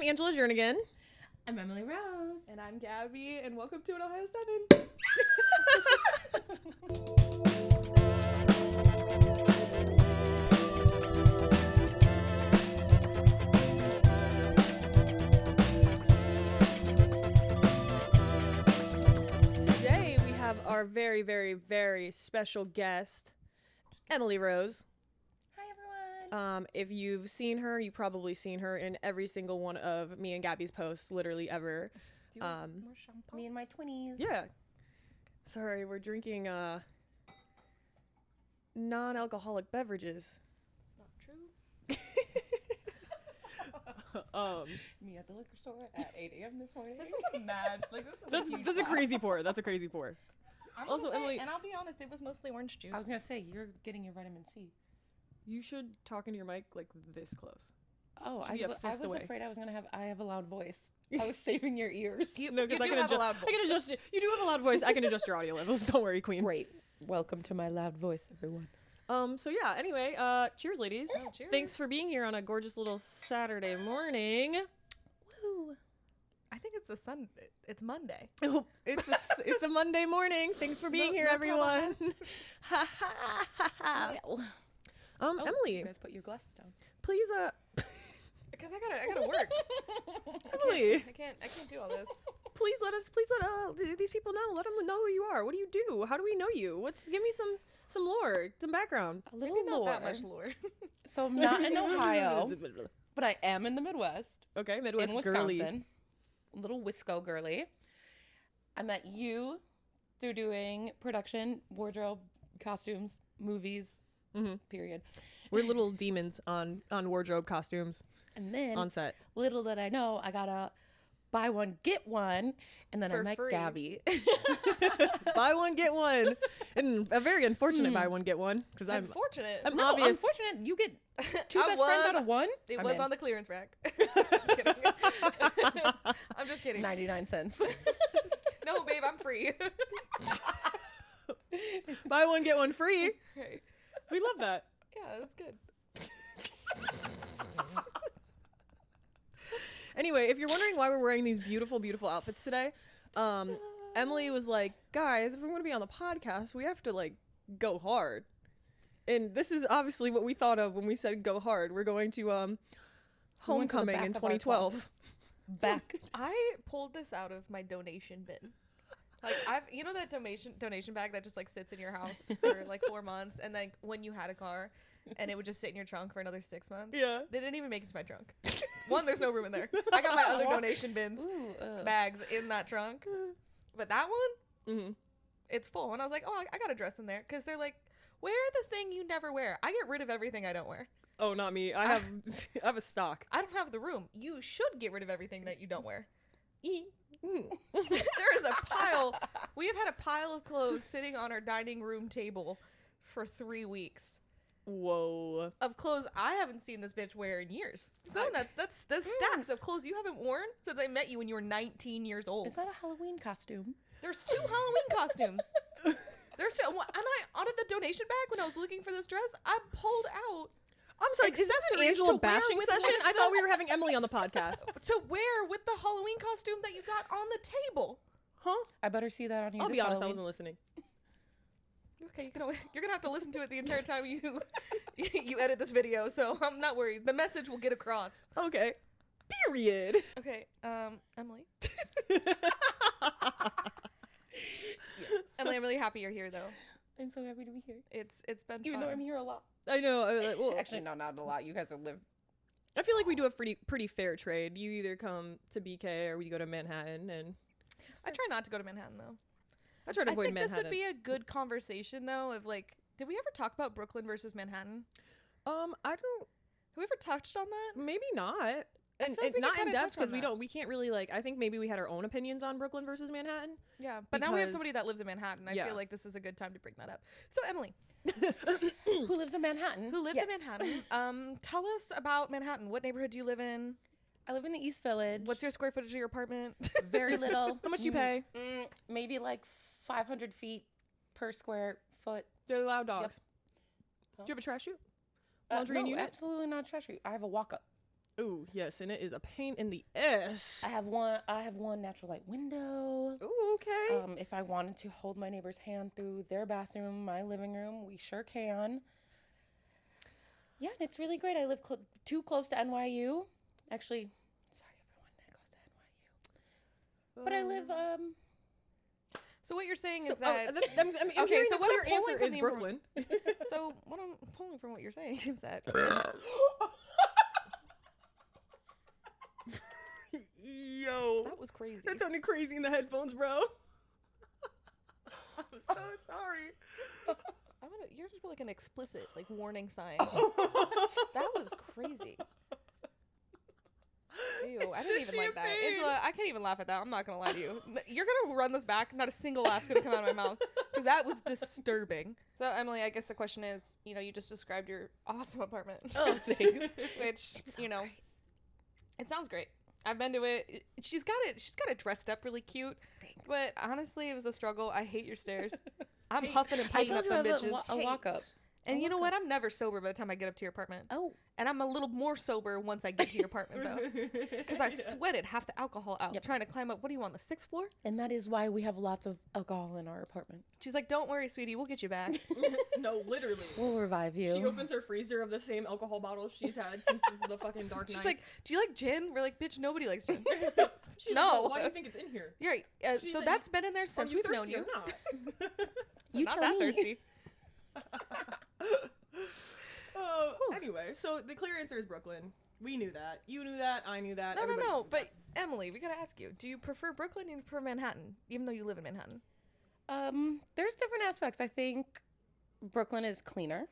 I'm Angela Jernigan. I'm Emily Rose. And I'm Gabby, and welcome to an Ohio 7. Today we have our very, very, very special guest, Emily Rose. If you've seen her, you've probably seen her in every single one of me and Gabby's posts, literally ever. Me and my 20s. Yeah. Sorry, we're drinking non-alcoholic beverages.7. It's not true. Me at the liquor store at 8 a.m. this morning. This is mad. Like, this is That's a crazy pour. That's a crazy pour. Also, Emily, and I'll be honest, it was mostly orange juice. I was going to say, you're getting your vitamin C. you should talk into your mic like this close. Oh, I was afraid I have a loud voice. I was saving your ears. You No, do I can have a loud voice. I can adjust it. You do have a loud voice. I can adjust your audio levels. Don't worry, queen. Great. Welcome to my loud voice, everyone. So yeah, anyway, cheers, ladies. Oh, cheers. Thanks for being here on a gorgeous little Saturday morning. Woo. I think it's it's Monday. Oh, it's a Monday morning. Thanks for being here, no everyone. Well. Emily, You guys put your glasses down. please, Because I gotta work. Emily, I can't do all this. please let these people know. Let them know who you are. What do you do? How do we know you? Give me some lore, some background. A little Maybe not lore. that much lore. So I'm not in Ohio, but I am in the Midwest. Okay, Midwest in girly. Wisconsin. Little Wisco girly. I met you through doing production, wardrobe, costumes, movies, period. We're little demons on wardrobe costumes And then, on set. little did I know, I got a buy one, get one, and then I For met free. Gabby. Buy one get one, and a very unfortunate buy one get one because Unfortunate. I'm No, obvious. unfortunate. You get two I best friends was- out of one. It I'm was in. on the clearance rack. Just kidding. I'm just kidding. 99 cents. No, babe, I'm free. Buy one get one free. Right. We love that. Yeah, that's good. Anyway, if you're wondering why we're wearing these beautiful, beautiful outfits today, Emily was like, guys, if we're going to be on the podcast, we have to, like, go hard. And this is obviously what we thought of when we said go hard. We're going to Homecoming in 2012. Back. I pulled this out of my donation bin. Like, you know that donation bag that just like sits in your house for like 4 months, and like when you had a car, and it would just sit in your trunk for another 6 months. Yeah. They didn't even make it to my trunk. One, there's no room in there. I got my other donation bins Ooh, bags in that trunk, but that one, Mm-hmm. it's full. And I was like, oh, I got a dress in there, because they're like, wear the thing you never wear. I get rid of everything I don't wear. Oh, not me. I have I have a stock. I don't have the room. You should get rid of everything that you don't wear. There is a pile. We have had a pile of clothes sitting on our dining room table for 3 weeks. Whoa. Of clothes I haven't seen this bitch wear in years. So that's stacks of clothes you haven't worn since I met you when you were 19 years old. Is that a Halloween costume? There's 2 Halloween costumes. There's 2, and I out of the donation bag when I was looking for this dress, I pulled out. I'm sorry, is this an accessories Angela to wear bashing with session? like I thought the- we were having Emily on the podcast. To wear with the Halloween costume that you got on the table. Huh? I better see that on you. I'll this be honest, I Halloween. wasn't listening. Okay, you're gonna have to listen to it the entire time you edit this video, so I'm not worried. The message will get across. Okay. Period. Okay, Emily. Emily, I'm really happy you're here, though. I'm so happy to be here. It's been Even fun. though I'm here a lot. I know. Well, Actually, no, not a lot. You guys have lived. I feel like we do a pretty fair trade. You either come to BK or we go to Manhattan, and I try not to go to Manhattan, though. I try to I avoid think Manhattan. this would be a good conversation, though, of like, did we ever talk about Brooklyn versus Manhattan? I don't. Have we ever touched on that? Maybe not. And feel like we not could in kinda depth touch on because that. we can't really like. I think maybe we had our own opinions on Brooklyn versus Manhattan. Yeah, but now we have Because- somebody that lives in Manhattan. I Yeah. feel like this is a good time to bring that up. So, Emily, Who lives in Manhattan? who lives Yes. in Manhattan, tell us about Manhattan. What neighborhood do you live in? I live in the East Village. What's your square footage of your apartment? Very little. How much you pay? Maybe like 500 feet per square foot. They're loud dogs. Huh? Do you have a trash chute? Laundry no, and unit? absolutely not trash. I have a walk up. Ooh, yes, and it is a pain in the ass. I have one natural light window. Ooh, okay. If I wanted to hold my neighbor's hand through their bathroom, my living room, we sure can. Yeah, and it's really great. I live too close to NYU. Actually, sorry everyone that goes to NYU. But I live So what you're saying So, is that I'm okay, hearing so the what clear I'm pulling answer from is the Brooklyn. so what I'm pulling from what you're saying is that Yo, that was crazy. that sounded crazy in the headphones, bro. I'm so sorry. You're just like an explicit like warning sign. That was crazy. Ew, I didn't even like that. Champagne. Angela, I can't even laugh at that. I'm not gonna lie to you. You're gonna run this back. Not a single laugh's gonna come out of my mouth because that was disturbing. So Emily, I guess the question is, you just described your awesome apartment. Oh, thanks. Which it sounds great. I've been to it. She's got it dressed up really cute. Thanks. But honestly, it was a struggle. I hate your stairs. I'm Hate- huffing and I puffing up told you them I have bitches. a walk up. And you know what? I'm never sober by the time I get up to your apartment. Oh, And I'm a little more sober once I get to your apartment, though. Because I sweated half the alcohol out Yep. trying to climb up. What are you on the 6th floor? and that is why we have lots of alcohol in our apartment. She's like, don't worry, sweetie. We'll get you back. No, literally. We'll revive you. She opens her freezer of the same alcohol bottles she's had since the fucking Dark Nights. She's like, do you like gin? We're like, bitch, nobody likes gin. She's no. like, well, why do you think it's in here? You're right. She So said, that's been in there Are since you we've known thirsty you. or not? You Not tell that me. thirsty. Anyway, so the clear answer is Brooklyn. We knew that. You knew that. I knew that. No. everybody knew But Emily, we gotta ask you: do you prefer Brooklyn or you prefer Manhattan, even though you live in Manhattan? There's different aspects. I think Brooklyn is cleaner.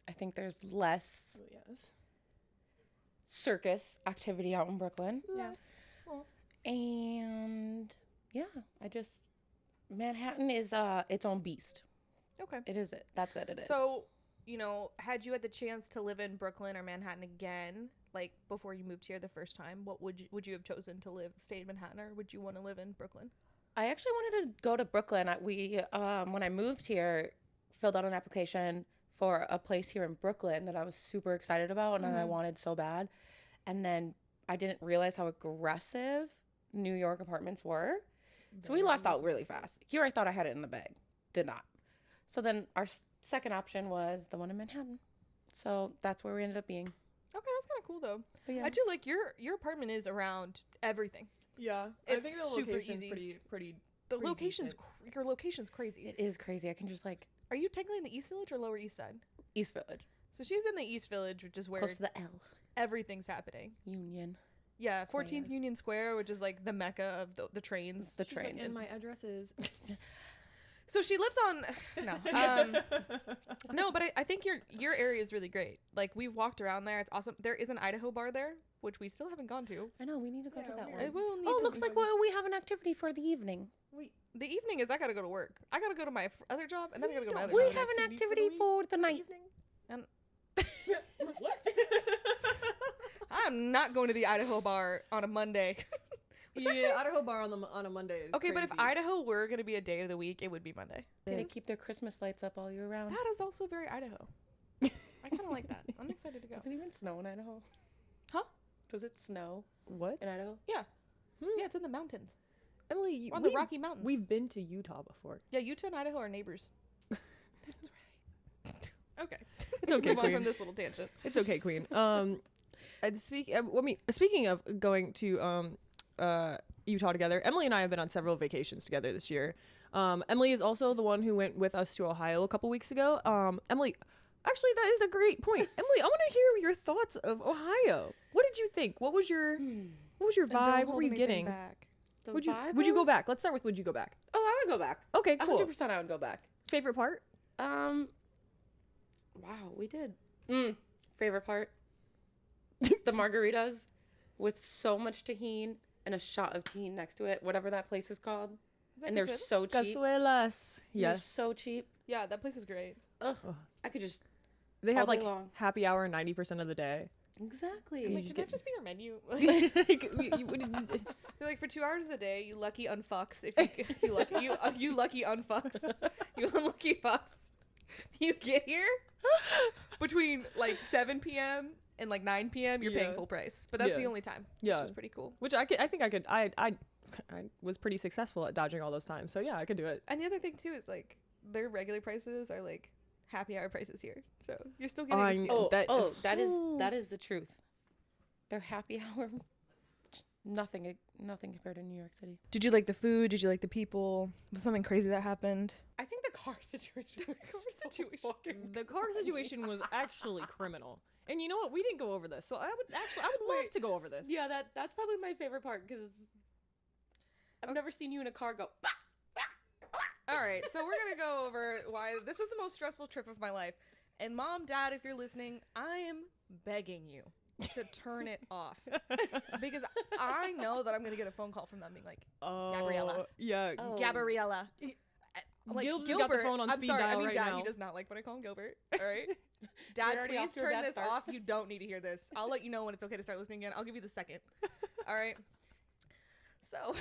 I think there's less that. Yes. circus activity out in Brooklyn. Yes. And yeah, Manhattan is its own beast. Okay. It is it. That's it. It is. So, had you had the chance to live in Brooklyn or Manhattan again, like before you moved here the first time, what would you have chosen to stay in Manhattan, or would you want to live in Brooklyn? I actually wanted to go to Brooklyn. When I moved here, filled out an application for a place here in Brooklyn that I was super excited about and I wanted so bad. And then I didn't realize how aggressive New York apartments were. So we lost out really fast. Here I thought I had it in the bag. Did not. So then our second option was the one in Manhattan. So that's where we ended up being. Okay, that's kind of cool though. But yeah. I do like your apartment is around everything. Yeah. It's I think the super location's easy. pretty. The Pretty location's decent. your location's crazy. It is crazy. I can just Are you technically in the East Village or Lower East Side? East Village. So she's in the East Village, which is where Close to the L. everything's happening. Union. Yeah, Square. 14th Union Square, which is like the mecca of the trains. The She's like, trains. and my address is. So she lives on no, no, but I think your area is really great. Like we've walked around there; it's awesome. There is an Idaho bar there, which we still haven't gone to. I know. We need to go Yeah, to that we one. It will need Oh, to looks like we have an activity for the evening. the evening is I gotta go to work. I gotta go to my other job, and then I gotta go to my other We job. have an activity activity for the night. And What? I'm not going to the Idaho bar on a Monday. Which Yeah, actually, Idaho bar on a Monday is okay, but if crazy. Idaho were gonna be a day of the week, it would be Monday. They keep their Christmas lights up all year round. That is also very Idaho. I kind of like that. I'm excited to go. Does it even snow in Idaho? Huh? Does it snow What? in Idaho? Yeah, it's in the mountains. Emily, We're on the Rocky Mountains. We've been to Utah before. Yeah, Utah and Idaho are neighbors. That's right. Okay. It's okay, Move on Queen. from this little tangent. It's okay, Queen. Speaking of going to Utah together, Emily and I have been on several vacations together this year. Emily is also the one who went with us to Ohio a couple weeks ago. Emily, actually, that is a great point. Emily, I want to hear your thoughts of Ohio. What did you think? What was your vibe? What were you getting? The Would you vibe go was- back? Let's start with would you go back? Oh, I would go back. Okay, cool. 100% I would go back. Favorite part? Wow, we did. Favorite part? The margaritas with so much tahini and a shot of tahini next to it, whatever that place is called. And they're so cheap. Casuelas. They're Yes. so cheap. Yeah, that place is great. Ugh. Ugh. I could just They all have day like long. happy hour 90% of the day. Exactly. I'm like, just can get- that just be your menu? Like, They're like for 2 hours of the day, you lucky unfucks. If you lucky unfucks, you unlucky fucks. You get here between like 7 p.m. and like 9 p.m. you're paying full price. But that's the only time. Yeah. Which is pretty cool. Which I was pretty successful at dodging all those times. So yeah, I could do it. And the other thing too is like their regular prices are like happy hour prices here. So you're still getting this deal. That is the truth. Their happy hour, nothing compared to New York City. Did you like the food? Did you like the people? Was something crazy that happened? I think the car situation was The car situation was actually criminal. And you know what? We didn't go over this. So I would love to go over this. Yeah, that's probably my favorite part because I've never seen you in a car go. All right, so we're gonna go over why this was the most stressful trip of my life. And Mom, Dad, if you're listening, I am begging you to turn it off because I know that I'm gonna get a phone call from them being like, Gabriella. Yeah. Oh. Gabriella. Like Gilbert's got the phone on I'm speed sorry, dial I mean, right Dad, now. he does not like when I call him Gilbert. All right, Dad, already please off to a turn bad this start. off. You don't need to hear this. I'll let you know when it's okay to start listening again. I'll give you the second. All right. So,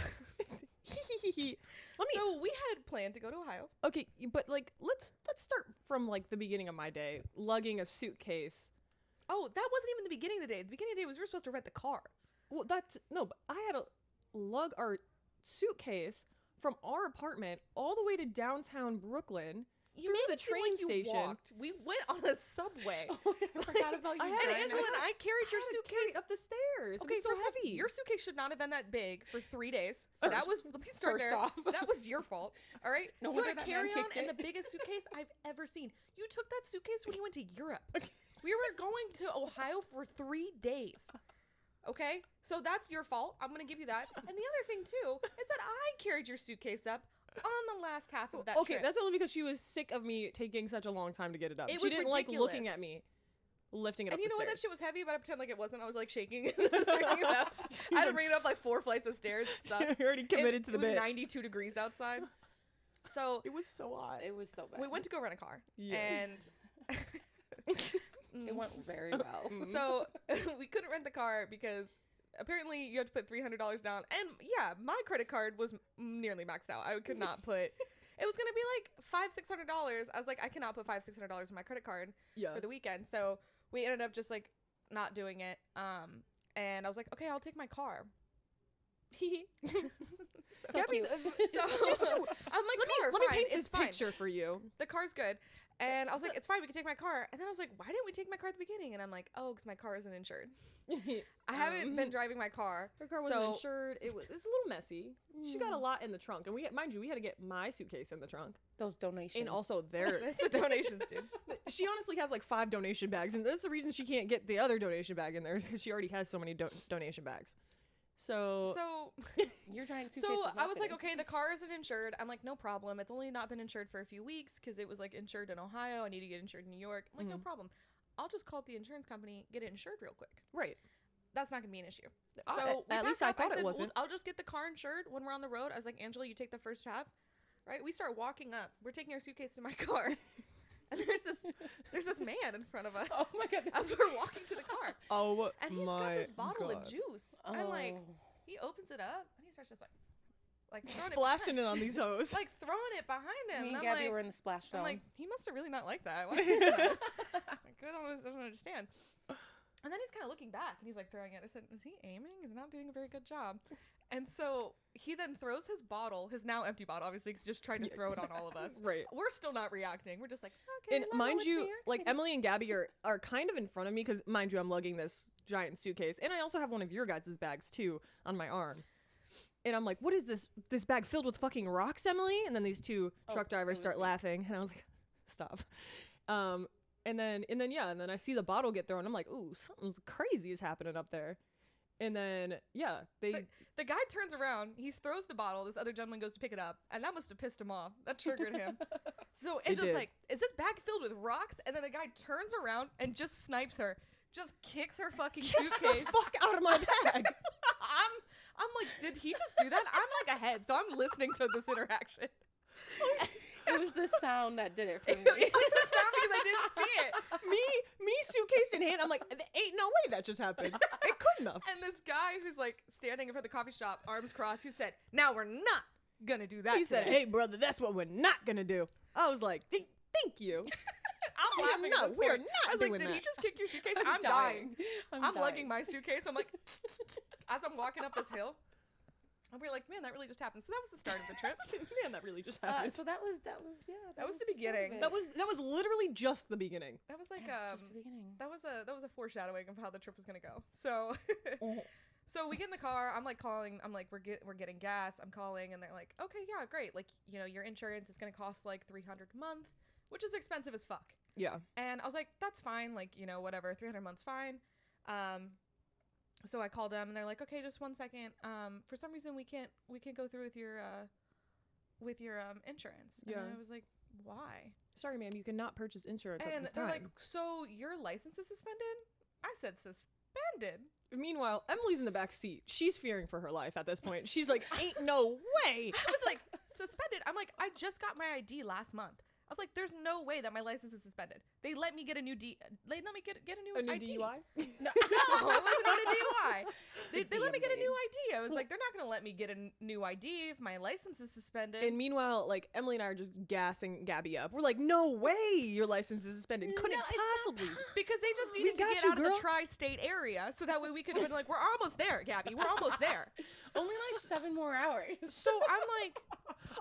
so we had planned to go to Ohio. Okay, but like let's start from like the beginning of my day, lugging a suitcase. Oh, that wasn't even the beginning of the day. The beginning of the day was we were supposed to rent the car. Well, but I had to lug our suitcase from our apartment all the way to downtown Brooklyn. You through made the it seem train like you station. walked. We went on a subway. Oh, I forgot about you. I had And I Angela and I carried your had to suitcase carry it up the stairs. Okay, it was so first off, heavy. your suitcase should not have been that big for 3 days. That was, let me start First there. off. That was your fault. All right? No You wonder had a that man carry-on kicked and it. the biggest suitcase I've ever seen. You took that suitcase when you went to Europe. We were going to Ohio for 3 days. Okay? So that's your fault. I'm going to give you that. And the other thing, too, is that I carried your suitcase up on the last half of that trip. that's only because she was sick of me taking such a long time to get it up. It She was didn't like looking ridiculous. at me lifting it And up you the know what? That stairs. shit was heavy, but I pretend like it wasn't. I was like shaking. I had to bring it up like 4 flights of stairs and stuff. You're already committed to the It bit. was 92 degrees outside. So It was so hot. It was so bad. we went to go rent a car. Yes. And It went very well. so we couldn't rent the car because apparently you have to put $300 down. And yeah, my credit card was nearly maxed out. I could not put... It was going to be like $500-$600. I was like, I cannot put $500-$600 on my credit card Yeah. for the weekend. So we ended up just like not doing it. And I was like, okay, I'll take my car. So Gabby's, cute. So I'm like, car, let me fine, paint it's this fine. picture for you. The car's good. And I was like, it's fine, we can take my car. And then I was like, why didn't we take my car at the beginning? And I'm like, oh, because my car isn't insured. I haven't been driving my car. Her car wasn't so- insured. It's a little messy. She got a lot in the trunk, and mind you, we had to get my suitcase in the trunk, Those donations. and also their. That's the donations, dude. She honestly has like 5 donation bags, and that's the reason she can't get the other donation bag in there, is because she already has so many donation bags. So Your giant suitcase. So was I was like, nothing. okay, the car isn't insured. I'm like, no problem. It's only not been insured for a few weeks because it was like insured in Ohio. I need to get insured in New York. I'm like, no problem. I'll just call up the insurance company, get it insured real quick. right. That's not gonna be an issue. At So we least packed I up. thought it said, wasn't. I'll just get the car insured when we're on the road. I was like, Angela, you take the first half, right? We start walking up. We're taking our suitcase to my car, and there's this man in front of us. Oh my god. As we're walking to the car, Oh and he's my got this bottle God. of juice, and like Oh. he opens it up and he starts just like throwing Splashing it, it on these hoes. like throwing it behind him. Me and I'm Gabby like, were in the splash zone. I'm like, he must have really not liked that. Why did he do that? Like, I don't understand. And then he's kind of looking back and he's like throwing it. I said, is he aiming? He's not doing a very good job. And so he then throws his bottle, his now empty bottle, obviously, because just trying to throw it on all of us. Right. We're still not reacting. We're just like, okay. And Lala, mind what's you, New York like City? Emily and Gabby are kind of in front of me because, mind you, I'm lugging this giant suitcase, and I also have one of your guys' bags too on my arm. And I'm like, what is this bag filled with fucking rocks, Emily? And then these 2 truck drivers start laughing, and I was like, stop. And then I see the bottle get thrown. I'm like, ooh, something crazy is happening up there. And then The guy turns around, he throws the bottle, this other gentleman goes to pick it up, and that must have pissed him off. That triggered him. So Angela's did. like, is this bag filled with rocks? And then the guy turns around and just snipes her. Just kicks her fucking kicks suitcase. the fuck out of my bag. I'm like, did he just do that? I'm like ahead, so I'm listening to this interaction. it was the sound that did it for me. It was the sound because I didn't see it. me suitcase in hand. I'm like, ain't no way that just happened. It couldn't have. And this guy who's like standing in front of the coffee shop, arms crossed, he said, now we're not gonna do that He said, today." hey, brother, that's what we're not going to do. I was like, thank you. I'm laughing. No, at this we are point. not I was like, doing did he that. just kick your suitcase? I'm dying. I'm dying. lugging my suitcase. I'm like, as I'm walking up this hill, and we're like, man, that really just happened. So that was the start of the trip. Man, that really just happened. So that was yeah. That was the start of beginning. it. that was literally just the beginning. That was like Yeah, it's just the beginning. that was a foreshadowing of how the trip was gonna go. So Oh. so we get in the car. I'm like calling. I'm like, we're getting gas. I'm calling, and they're like, okay, yeah, great. Like, you know, your insurance is gonna cost like $300 a month, which is expensive as fuck. Yeah. And I was like, that's fine. Like, you know, whatever. 300 a month's fine. So I called them, and they're like, okay, just 1 second. For some reason, we can't go through with your insurance. Yeah. And I was like, why? Sorry, ma'am, you cannot purchase insurance at And this they're time. like, so your license is suspended? I said suspended. Meanwhile, Emily's in the back seat. She's fearing for her life at this point. She's like, ain't no way. I was like, suspended? I'm like, I just got my ID last month. I was like, there's no way that my license is suspended. They let me get a new they let me get a new A new ID. DUI? No, it wasn't even a DUI. They let me get a new ID. I was like, they're not going to let me get a new ID if my license is suspended. And meanwhile, like, Emily and I are just gassing Gabby up. We're like, no way your license is suspended. Couldn't No, it's not possibly. because they just needed to got get you, out of girl. the tri-state area so that way we could have been like, we're almost there, Gabby. We're almost there. Only like 7 more hours. So I'm like,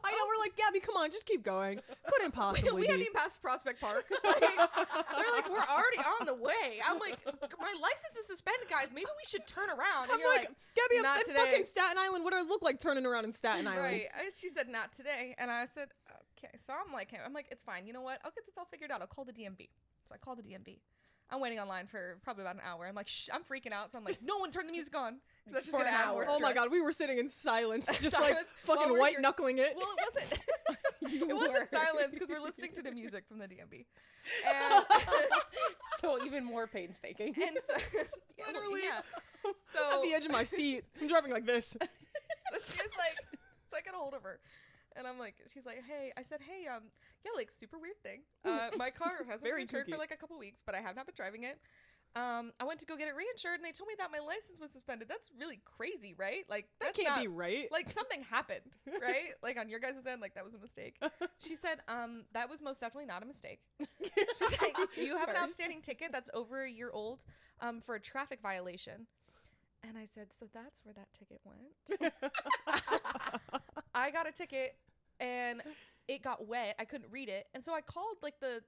I know, we're like, Gabby, come on, just keep going. Couldn't possibly we be. hadn't even passed Prospect Park. Like, they're like, we're already on the way. I'm like, my license is suspended, guys. Maybe we should turn around. And I'm you're like, like, Gabby, I'm not in today. fucking Staten Island. What do I look like turning around in Staten Island? Right. She said, not today. And I said, okay. So I'm like, it's fine. You know what? I'll get this all figured out. I'll call the DMV. So I called the DMV. I'm waiting online for probably about an hour. I'm like, shh, I'm freaking out. So I'm like, no one turn the music on. Because that's just For going to an add more hour. stress. Oh my God, we were sitting in silence, just like Silence fucking while we're white here. knuckling it. Well, it wasn't. You It wasn't were. silence because we're listening to the music from the DMV. And, So even more painstaking. and so, yeah, well, Literally. yeah. At So, the edge of my seat. I'm driving like this. so she was like, so I get a hold of her. And I'm like, she's like, hey, I said, hey, yeah, like super weird thing. My car hasn't Very been insured kooky. for like a couple weeks, but I have not been driving it. I went to go get it reinsured, and they told me that my license was suspended. That's really crazy, right? Like That that's can't not, be right. Like something happened, right? Like on your guys' end, like that was a mistake. She said, that was most definitely not a mistake. She's like, you have an First. outstanding ticket that's over a year old, for a traffic violation. And I said, so that's where that ticket went. I got a ticket and it got wet. I couldn't read it. And so I called like the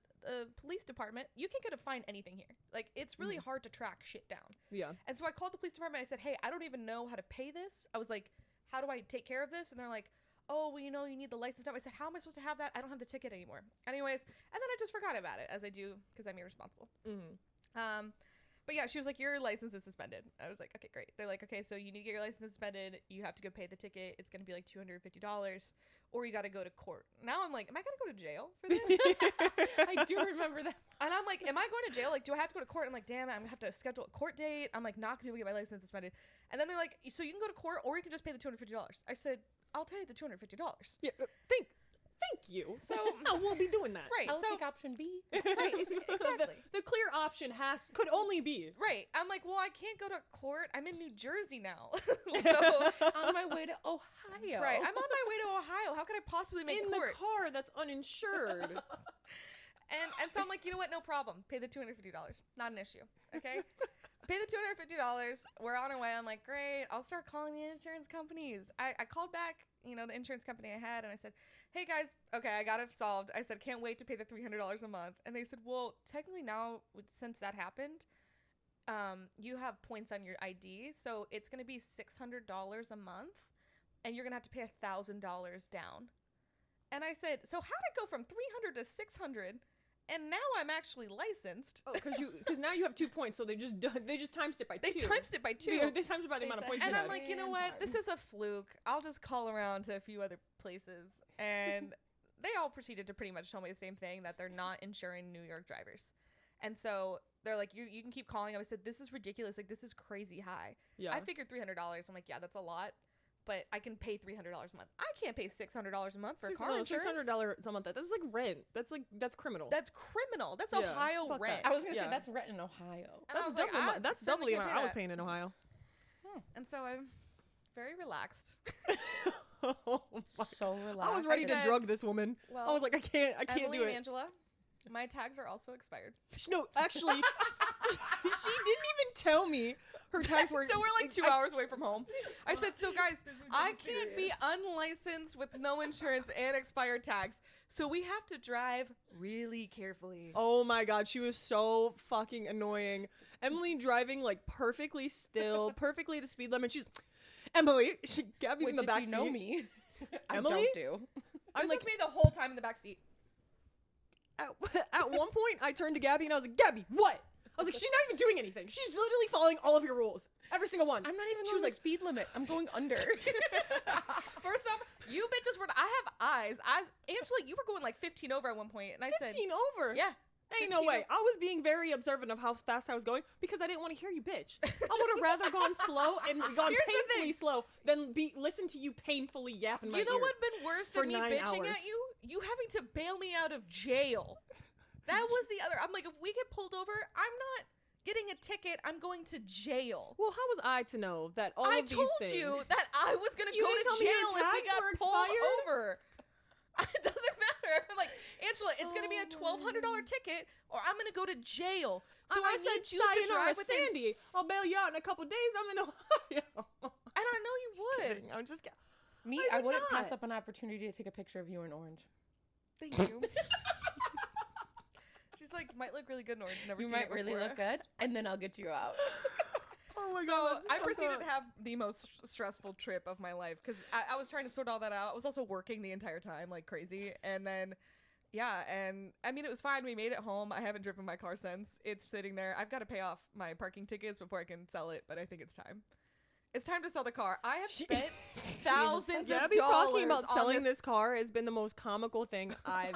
police department. You can't get a fine anything here. Like it's really hard to track shit down. Yeah. And so I called the police department. I said, hey, I don't even know how to pay this. I was like, how do I take care of this? And they're like, oh, well, you know, you need the license number. I said, how am I supposed to have that? I don't have the ticket anymore. Anyways, and then I just forgot about it, as I do because I'm irresponsible. But yeah, she was like, your license is suspended. I was like, okay, great. They're like, okay, so you need to get your license suspended. You have to go pay the ticket. It's going to be like $250, or you got to go to court. Now I'm like, am I going to go to jail for this? I do remember that. And I'm like, am I going to jail? Like, do I have to go to court? I'm like, damn, I'm going to have to schedule a court date. I'm like, not going to get my license suspended. And then they're like, so you can go to court, or you can just pay the $250. I said, I'll pay the $250. Yeah. Thank you. So no, we'll be doing that. right, I'll so take option B. right, exactly. The clear option could only be. Right. I'm like, well, I can't go to court. I'm in New Jersey now. So On my way to Ohio. right, I'm on my way to Ohio. How could I possibly make In court? the car that's uninsured. And so I'm like, you know what? No problem. Pay the $250. Not an issue. Okay. Pay the $250. We're on our way. I'm like, great. I'll start calling the insurance companies. I called back, you know, the insurance company I had, and I said, hey guys, okay, I got it solved. I said, can't wait to pay the $300 a month. And they said, well, technically now, since that happened, you have points on your ID, so it's going to be $600 a month, and you're going to have to pay $1,000 down. And I said, so how'd it go from 300 to 600? And now I'm actually licensed. Oh, because now you have 2 points, so they just times it by They 2. timesed it by 2. They times it by the amount of points And you I'm had. like, you know And what? hard. This is a fluke. I'll just call around to a few other places. And they all proceeded to pretty much tell me the same thing, that they're not insuring New York drivers. And so they're like, you can keep calling. I said, this is ridiculous. Like, this is crazy high. Yeah. I figured $300. I'm like, yeah, that's a lot. But I can pay $300 a month. I can't pay $600 a month for car insurance. $600 a month. That's like rent. That's criminal. That's criminal. That's Yeah, Ohio fuck rent. I was going to Yeah. say, that's rent in Ohio. And I that's was like, double. I That's double the certainly amount can't I pay was that. paying in Ohio. And so I'm very relaxed. Oh my. So relaxed. I was ready I to said- drug this woman. I Well, was like, I can't Emily do and it. Angela, My tags are also expired. No, actually, she didn't even tell me her tags were. So we're like 2 hours away from home. I said, so guys, I can't be unlicensed with no insurance and expired tags. So we have to drive really carefully. Oh my god, she was so fucking annoying. Emily driving like perfectly still, perfectly the speed limit. She's Emily. Gabby's Wait, in the back you know seat. me? Emily? I don't do. I'm This like, was me the whole time in the back seat. at one point, I turned to Gabby and I was like, Gabby, what? I was like, she's not even doing anything. She's literally following all of your rules. Every single one. I'm not even She going was the like, speed limit. I'm going under. First off, you bitches were. I have eyes. Angela, you were going like 15 over at one point, and I 15 said, over. "Yeah, Ain't no 15 way. over. I was being very observant of how fast I was going because I didn't want to hear you bitch. I would have rather gone slow and gone Here's the painfully slow than listen to you painfully yap in my You know ear. what'd been worse for than me 9 bitching hours. at you? You having to bail me out of jail. That was the other. I'm like, if we get pulled over, I'm not getting a ticket. I'm going to jail. Well, how was I to know that all I of these told things? you that I was going to You go didn't to tell me your jail if we tags got were pulled expired? over. It doesn't matter. I'm like, Angela, it's going to be a $1,200 ticket, or I'm going to go to jail. So I said, need you to sayonara, drive within. Sandy. I'll bail you out in a couple days. I'm in Ohio. And I know you would. Kidding. I'm just kidding. Me, I I would wouldn't not. pass up an opportunity to take a picture of you in orange. Thank you. She's like, might look really good in orange. Never You seen might it really before. look good, and then I'll get you out. Oh my So god. I proceeded to have the most stressful trip of my life because I was trying to sort all that out. I was also working the entire time like crazy. And then, yeah, and I mean, it was fine. We made it home. I haven't driven my car since. It's sitting there. I've got to pay off my parking tickets before I can sell it, but I think it's time. It's time to sell the car. I have spent thousands of Gabby dollars talking about on selling this car has been the most comical thing I've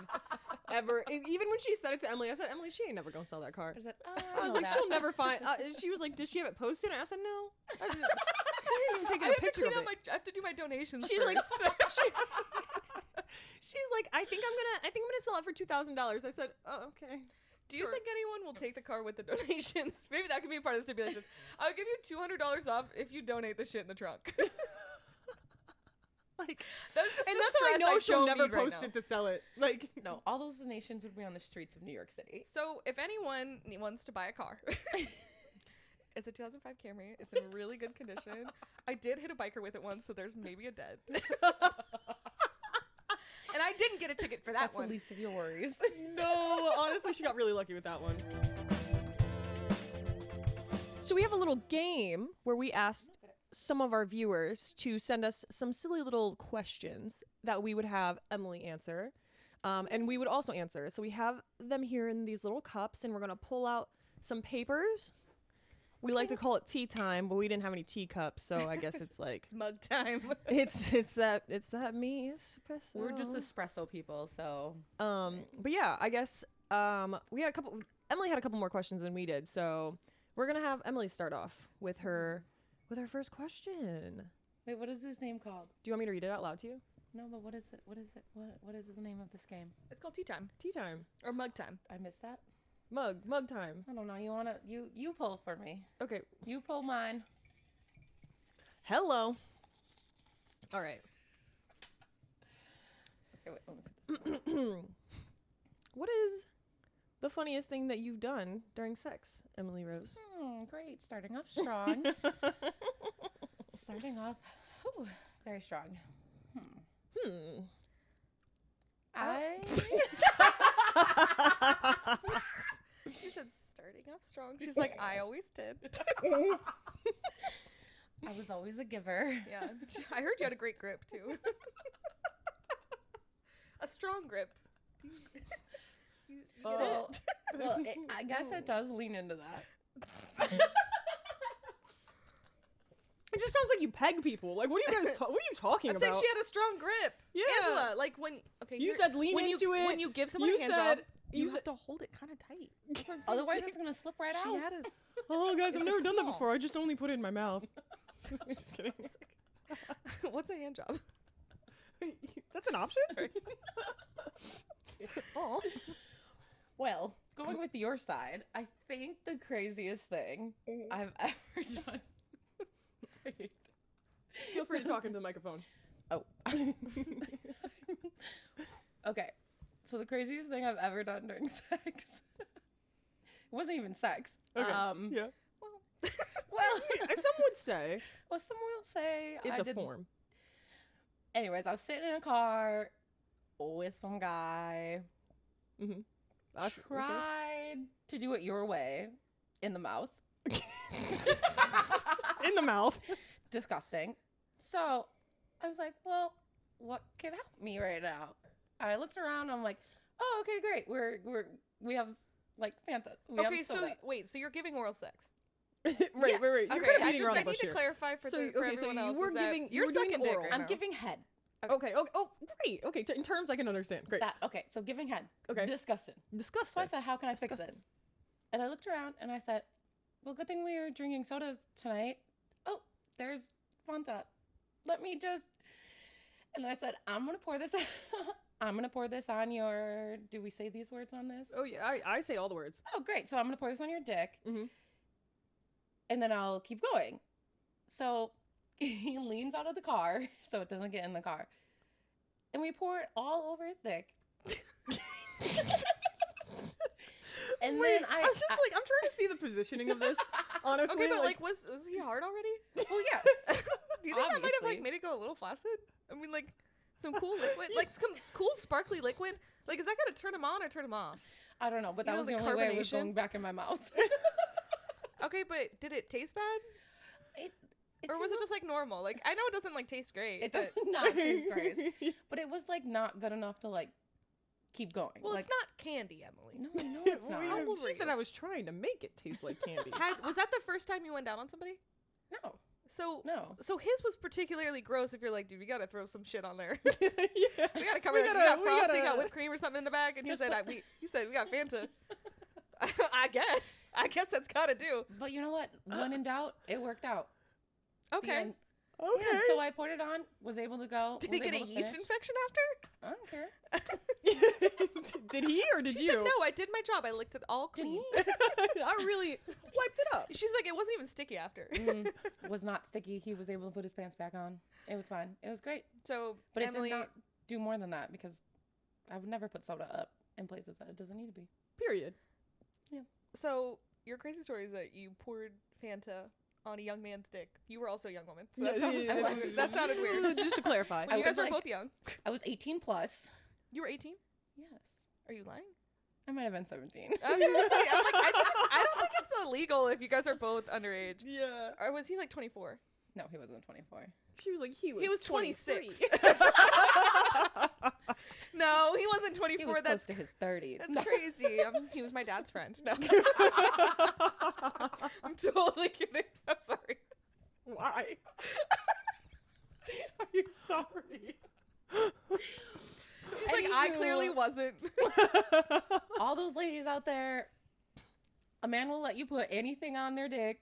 ever. Even when she said it to Emily, I said, Emily, she ain't never gonna sell that car. I said, I was like, she'll never find. She was like, does she have it posted? And I said, no. She didn't even take I a have to picture clean of out it. I have to do my donations. She's first. like, she's like, I think I'm gonna sell it for $2,000. I said, oh, okay. Do you think anyone will take the car with the donations? Maybe that could be part of the stipulations. I'll give you $200 off if you donate the shit in the trunk. Like, That's just and a that's how I stress know she'll don't never need right post now. it to sell it. Like, no, all those donations would be on the streets of New York City. So if anyone wants to buy a car, it's a 2005 Camry. It's in really good condition. I did hit a biker with it once, so there's maybe a dent. And I didn't get a ticket for that That's one. the least of your worries. no, honestly, she got really lucky with that one. So we have a little game where we asked some of our viewers to send us some silly little questions that we would have Emily answer. And we would also answer. So we have them here in these little cups, and we're going to pull out some papers. We like to call it tea time, but we didn't have any teacups, so I guess it's like It's mug time. it's that me espresso. We're just espresso people, so. But yeah, I guess we had a couple. Emily had a couple more questions than we did, so we're gonna have Emily start off with her first question. Wait, what is this name called? Do you want me to read it out loud to you? No, but what is it? What is it? What is the name of this game? It's called tea time Tea time, or mug time. I missed that. mug time. I don't know. You pull for me. Okay. You pull mine. Hello. All right. Okay, wait, let me put this. What is the funniest thing that you've done during sex, Emily Rose? Great. Starting off strong. Starting off very strong. I She said starting off strong. She's like, I always did. I was always a giver. Yeah. I heard you had a great grip too. A strong grip. You get Well, it? well, I guess it does lean into that. It just sounds like you peg people. Like, what are you guys? What are you talking I'm about? saying she had a strong grip. Yeah. Angela, like when You here- said lean when into you, it. When you give someone You a hand said- job, you you said- have to hold it kind of tight. That's what I'm saying. Otherwise, She- it's gonna slip right she out. had a Oh, guys, I've If never it's done that small. before. I just only put it in my mouth. Just kidding. What's a hand job? That's an option? Oh. Well, going with your side, I think the craziest thing I've ever done. Feel free to talk into the microphone. Oh. Okay. So the craziest thing I've ever done during sex. It wasn't even sex. Okay. Well, Well, Some would say someone will say it's I a did. form. Anyways, I was sitting in a car with some guy. Mm-hmm. Tried to do it your way in the mouth. In the mouth. Disgusting. So I was like, well, what can help me right now? I looked around. I'm like, oh, okay, great. We have like Fantas. We okay, have so soda. wait, so you're giving oral sex? right. Yes. You're Okay, kind of I beating around the need bush to here. clarify for, So, for okay, so everyone you else. were is that giving- you you're were doing sucking dick oral. right I'm now. giving head. Okay. Oh, great. Okay. In terms I can understand. Great. Okay, so giving head. Okay. Disgusting. So I Disgusting. said, how can I fix Disgusting. this? And I looked around and I said, well, good thing we were drinking sodas tonight. Oh, there's Fanta. Let me just. And I said, I'm going to pour this. I'm going to pour this on your. Do we say these words on this? Oh yeah, I say all the words. Oh, great. So I'm going to pour this on your dick. Mhm. And then I'll keep going. So he leans out of the car so it doesn't get in the car. And we pour it all over his dick. And Wait, then I'm just like I'm trying to see the positioning of this. Honestly, Okay, but like, was he hard already? well, yes. Do you think that might have Obviously. like made it go a little flaccid? I mean, like some cool liquid, like some cool sparkly liquid. Like, is that gonna turn him on or turn him off? I don't know, but You that know, was the the only way it was carbonation? going back in my mouth. Okay, but did it taste bad, or was it just like normal? Like, I know it doesn't like taste great. It but- does not taste great, but it was like not good enough to like keep going. Well, like, it's not candy, Emily. No, it's Well, not. How old she were said you? I was trying to make it taste like candy. Was that the first time you went down on somebody? No, So no. So his was particularly gross. If you're like, dude, we gotta throw some shit on there. yeah. We gotta cover. We got frosting, got whipped cream or something in the back, and you Just said, put- you said we got Fanta. I guess that's gotta do. But you know what? When in doubt, it worked out. The Okay. end. Okay. Yeah, so I poured it on, was able to go. Did was he get a able to yeast finish. infection after? I don't care. Did he or did She you? said, no, I did my job. I licked it all Did clean. he? I really wiped it up. She's like, it wasn't even sticky after. Was not sticky. He was able to put his pants back on. It was fine. It was great. So, But Emily, it did not do more than that because I would never put soda up in places that it doesn't need to be. Period. so your crazy story is that you poured Fanta on a young man's dick. You were also a young woman. So Yeah, that, sounds, yeah, yeah, that sounded weird. Just to clarify. When you I guys was were like- both young. I was 18 plus. You were 18? Yes. Are you lying? I might have been 17. I was gonna say, I'm like, I don't think it's illegal if you guys are both underage. Yeah. Or was he like 24? No, he wasn't 24. She was like, he was 26. 23. No, he wasn't He 24. was That's close to his 30s. that's No. crazy. He was my dad's friend. No. I'm totally kidding. I'm sorry. Why? Are you sorry? She's like, I Anywho. clearly wasn't. All those ladies out there, a man will let you put anything on their dick.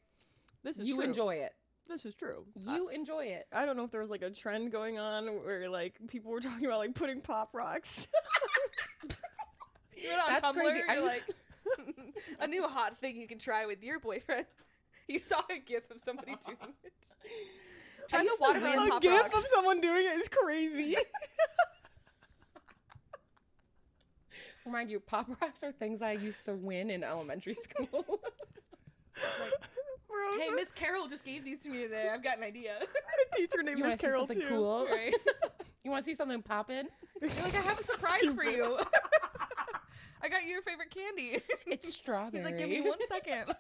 This is You true. enjoy it. This is true. You enjoy it. I don't know if there was like a trend going on where like people were talking about like putting pop rocks. You went on That's Tumblr. crazy. I You're was- like, a new hot thing you can try with your boyfriend. You saw a gif of somebody doing it. Try the used to watermelon win- A pop gif rocks. of someone doing it is crazy. Remind you, Pop Rocks are things I used to win in elementary school. Bro, Hey, Miss Carol just gave these to me today. I've got an idea. a teacher named You Miss want to see Carol something too. cool? Right. You want to see something poppin'? You're like, I have a surprise for Super. you. I got you your favorite candy. It's strawberry. He's like, give me 1 second.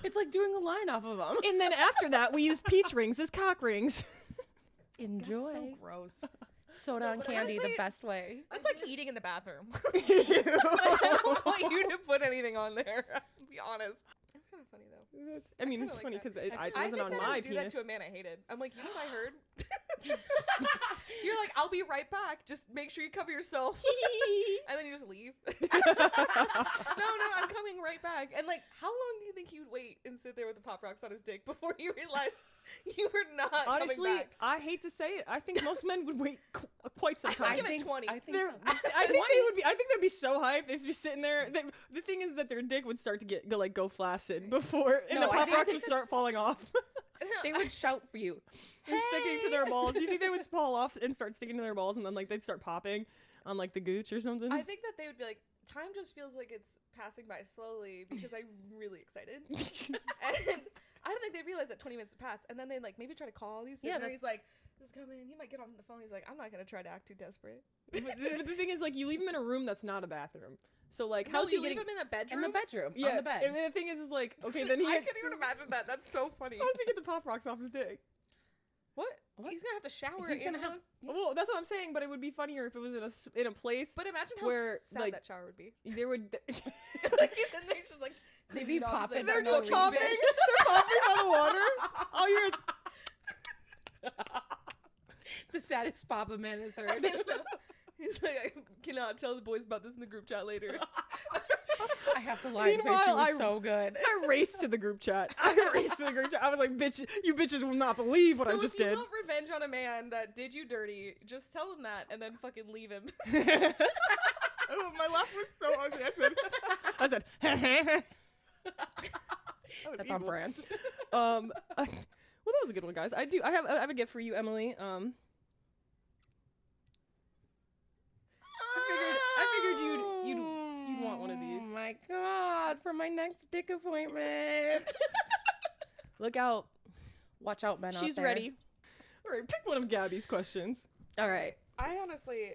It's like doing a line off of them. And then after that, we used peach rings as cock rings. Enjoy. So gross. Soda and But candy honestly, the best way. That's like eating in the bathroom. I don't want you to put anything on there. To be honest. It's kind of funny though. I mean, kinda it's like funny that. because it I wasn't think on that I my would do that penis. to a man I hated. I'm like, you know what I heard? You're like, I'll be right back. Just make sure you cover yourself. And then you just leave. No, I'm coming right back. And like, how long do you think he would wait and sit there with the Pop Rocks on his dick before you realize you were not Honestly, coming back? I hate to say it. I think most men would wait quite some time. give it 20. I think They're- so. I think they would be. I think they'd be so hyped. They'd be sitting there. The thing is that their dick would start to go flaccid before, and No, the I pop think rocks they- would start falling off They would shout for you. and sticking to Hey! their balls. Do you think they would fall off and start sticking to their balls, and then like they'd start popping? on like the gooch or something. I think that they would be like, time just feels like it's passing by slowly because I'm really excited. And I don't think they realize that 20 minutes have passed. And then they like maybe try to call these. Yeah, he's like, this is coming. He might get on the phone. He's like, I'm not going to try to act too desperate. But the thing is, like, you leave him in a room that's not a bathroom. So like, No, how's he you leave getting him in the bedroom? In the bedroom. Yeah, On the bed. and the thing is like, okay, then he I can't even imagine that. That's so funny. how does he get the pop rocks off his dick? What? What? He's gonna have to shower. He's gonna Angela. have- Well, that's what I'm saying, but it would be funnier if it was in a place But imagine how where, sad like, that shower would be. there would Like he's in there just like They be cleaning off, just, popping like, for they're no just reason. popping. They're popping by the water. All you hear is The saddest Papa man has heard. He's like, I cannot tell the boys about this in the group chat later. I have to lie and say she Meanwhile, was so good. I raced to the group chat. I was like, bitch, you bitches will not believe what I just if you did. want revenge on a man that did you dirty, just tell him that and then fucking leave him. Oh, my laugh was so ugly. I said, that was That's on evil. brand. Well, that was a good one, guys. I have a gift for you, Emily. I figured you'd want one of these. Oh my god, for my next dick appointment. Look out. Watch out, men. She's out there. ready. All right, pick one of Gabby's questions. All right. I honestly,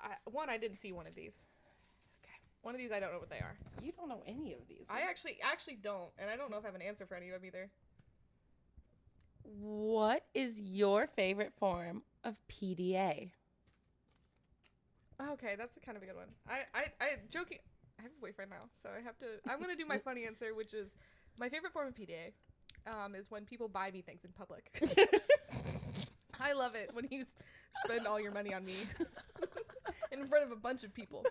I didn't see one of these. Okay. One of these, I don't know what they are. You don't know any of these. I actually don't, and I don't know if I have an answer for any of them either. What is your favorite form of PDA? Okay, that's a kind of a good one. I joking. I have a boyfriend now, so I'm gonna do my funny answer, which is my favorite form of PDA. Is when people buy me things in public. I love it when you spend all your money on me in front of a bunch of people.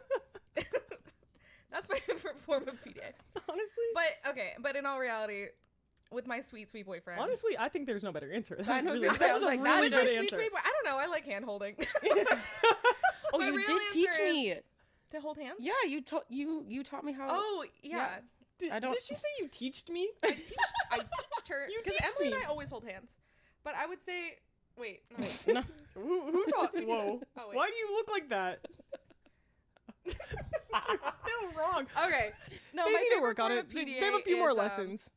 That's my favorite form of PDA. Honestly. But in all reality, with my sweet boyfriend. Honestly, I think there's no better answer. I know, Really, seriously, I was a like, really that's good my answer. sweet boy. I don't know. I like hand holding. Oh, My you real did teach answer me. To hold hands. Yeah, you taught me how. Oh yeah. I don't- Did she say you teached me? I teached her You because teached Emily me. and I always hold hands. But I would say, wait, no. No. Who taught? Whoa. Oh, wait. Why do you look like that? It's still wrong. Okay. No, They my need to favorite work on form it. of They PDA have a few more is, lessons.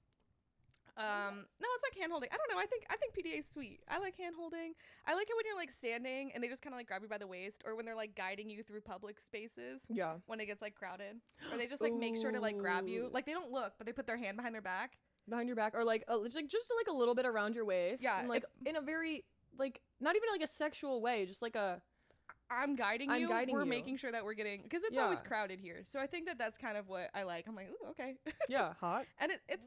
No, it's like hand holding. I don't know. I think PDA is sweet. I like hand holding. I like it when you're like standing and they just kind of like grab you by the waist, or when they're like guiding you through public spaces Yeah. when it gets like crowded, or they just like make sure to like grab you. Ooh. Like they don't look, but they put their hand behind their back. Behind your back, or like just like a little bit around your waist. Yeah, And like in a very like not even like a sexual way, just like a I'm guiding I'm you. guiding We're you. making sure that we're getting, because it's always Yeah. crowded here. So I think that that's kind of what I like. I'm like, ooh, okay. yeah, hot. And it's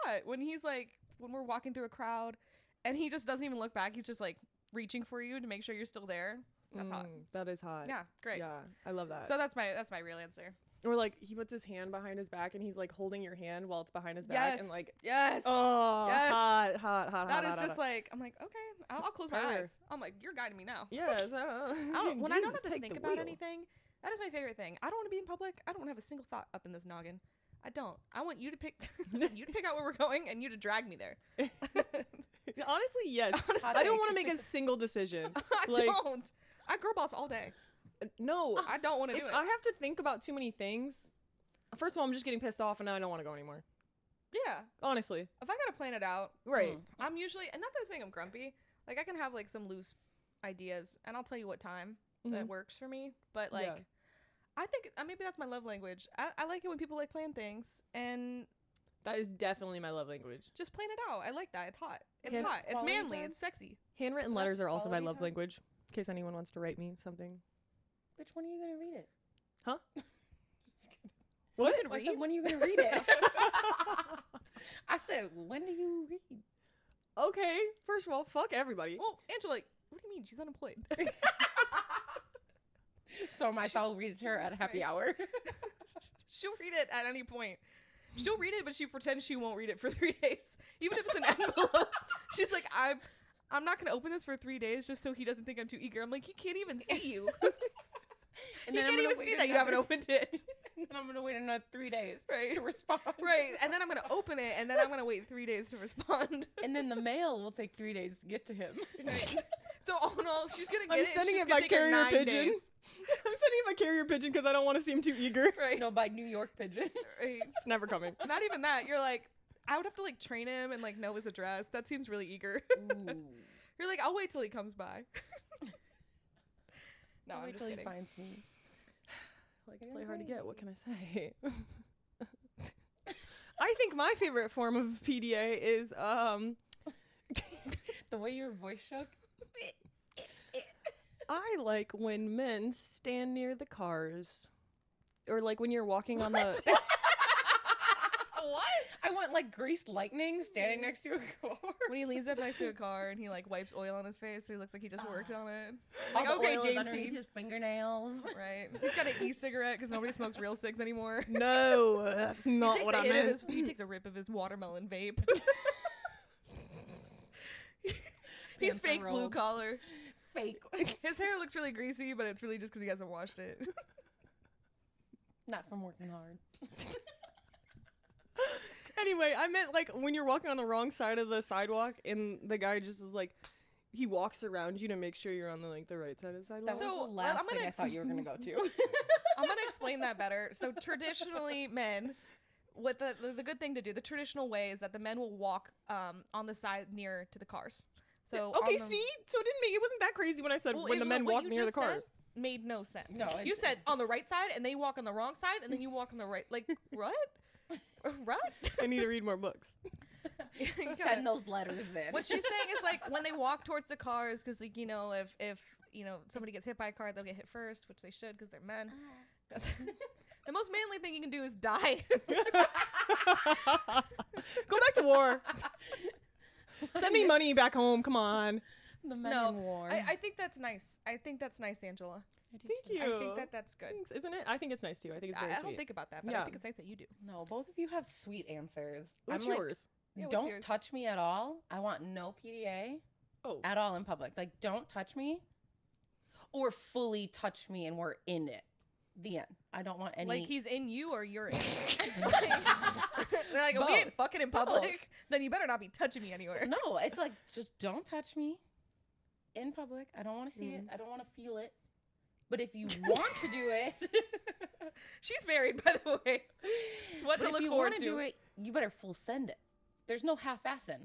hot when he's like, when we're walking through a crowd and he just doesn't even look back. He's just like reaching for you to make sure you're still there. That's hot. That is hot. Yeah, great. Yeah, I love that. So that's my real answer. Or like he puts his hand behind his back and he's like holding your hand while it's behind his back Yes. and like Yes. oh Yes. hot. That is hot, just hot. like, I'm like, okay, I'll close my Fire. eyes. I'm like, you're guiding me now. Yes. When I don't Jesus, have to take think the about wheel. anything, that is my favorite thing. I don't want to be in public. I don't have a single thought up in this noggin. I don't. I want you to pick out where we're going and you to drag me there. Honestly, yes. Hot I don't take. want to make a single decision. I Like- don't. I girl boss all day. No, I don't want to if do it. I have to think about too many things. First of all, I'm just getting pissed off and now I don't want to go anymore. Yeah. Honestly, If I gotta plan it out, right? I'm usually, and not that I'm saying I'm grumpy. Like I can have like some loose ideas, and I'll tell you what time that Mhm. works for me. But like, Yeah. I think maybe that's my love language. I like it when people like plan things and That is definitely my love language. just plan it out. I like that. It's hot. It's Yeah. hot. It's Quality manly. time? It's sexy. Handwritten What? letters are also my Quality love time? language. In case anyone wants to write me something. Which one are you gonna read it? Huh? What? I said, when are you gonna read it? I said, when do you read? Okay. First of all, fuck everybody. Well, Angela, what do you mean? She's unemployed. So I'll read it to her at happy hour. She'll read it at any point. She'll read it, but she pretends she won't read it for 3 days, even if it's an envelope. She's like, I'm not gonna open this for 3 days just so he doesn't think I'm too eager. I'm like, he can't even see you. And He then I'm can't gonna even wait see that you haven't opened it. And then I'm gonna wait another 3 days Right. to respond. Right, and then I'm gonna open it, and then I'm gonna wait 3 days to respond. And then the mail will take 3 days to get to him. Right. So all in all, she's gonna get I'm it. sending and it she's by gonna take her carrier 9 pigeon. days. I'm sending it by carrier pigeon because I don't want to seem too eager. Right. No, by New York Pigeon. Right. It's never coming. Not even that. You're like, I would have to like train him and like know his address. That seems really eager. Ooh. You're like, I'll wait till he comes by. No, I'll I'm wait just till kidding. He finds me. Like, play hard to get. What can I say? I think my favorite form of PDA is The way your voice shook. I like when men stand near the cars, or like when you're walking on the. What? I want like greased lightning standing next to a car. When he leans up next to a car and he like wipes oil on his face so he looks like he just worked on it. All Like, the okay, oil is James underneath Dean. his fingernails. Right. He's got an e-cigarette because nobody smokes real cigs anymore. No, that's not what I meant. He takes a rip of his watermelon vape. He's Pants are fake blue rolled. collar. Fake. His hair looks really greasy, but it's really just because he hasn't washed it. Not from working hard. Anyway, I meant like when you're walking on the wrong side of the sidewalk and the guy just is like, he walks around you to make sure you're on the like the right side of the sidewalk. That So, was well, the last I'm thing gonna I thought you were gonna go to. I'm gonna explain that better. So traditionally, men, what the good thing to do, the traditional way is that the men will walk on the side near to the cars. So okay, on the- see, so it wasn't that crazy when I said Well, when the Angela, men what walk you near the just said cars. made no sense. No, you it- said on the right side and they walk on the wrong side and then you walk on the right. Like what? What? I need to read more books. You gotta- Send those letters in. What she's saying is like when they walk towards the cars, because like if somebody gets hit by a car, they'll get hit first, which they should because they're men. That's the most manly thing you can do is die. Go back to war. Send me money back home. Come on. The men No, in war. I think that's nice. I think that's nice, Angela. Thank you. I think that's good. Thanks, isn't it? I think it's nice too. I think it's very I sweet. don't think about that, but Yeah. I think it's nice that you do. No, both of you have sweet answers. What's I'm like, yours? Yeah, what's don't yours? touch me at all. I want no PDA Oh, at all in public. Like, don't touch me or fully touch me and we're in it. The end. I don't want any. Like he's in you or you're in him. They're like, if we ain't Both. fucking in public, then you better not be touching me anywhere. No, it's like, just don't touch me in public. I don't want to see it. I don't want to feel it. But if you want to do it, She's married, by the way. It's what but to if look you forward want to to. do it, you better full send it. There's no half-assing.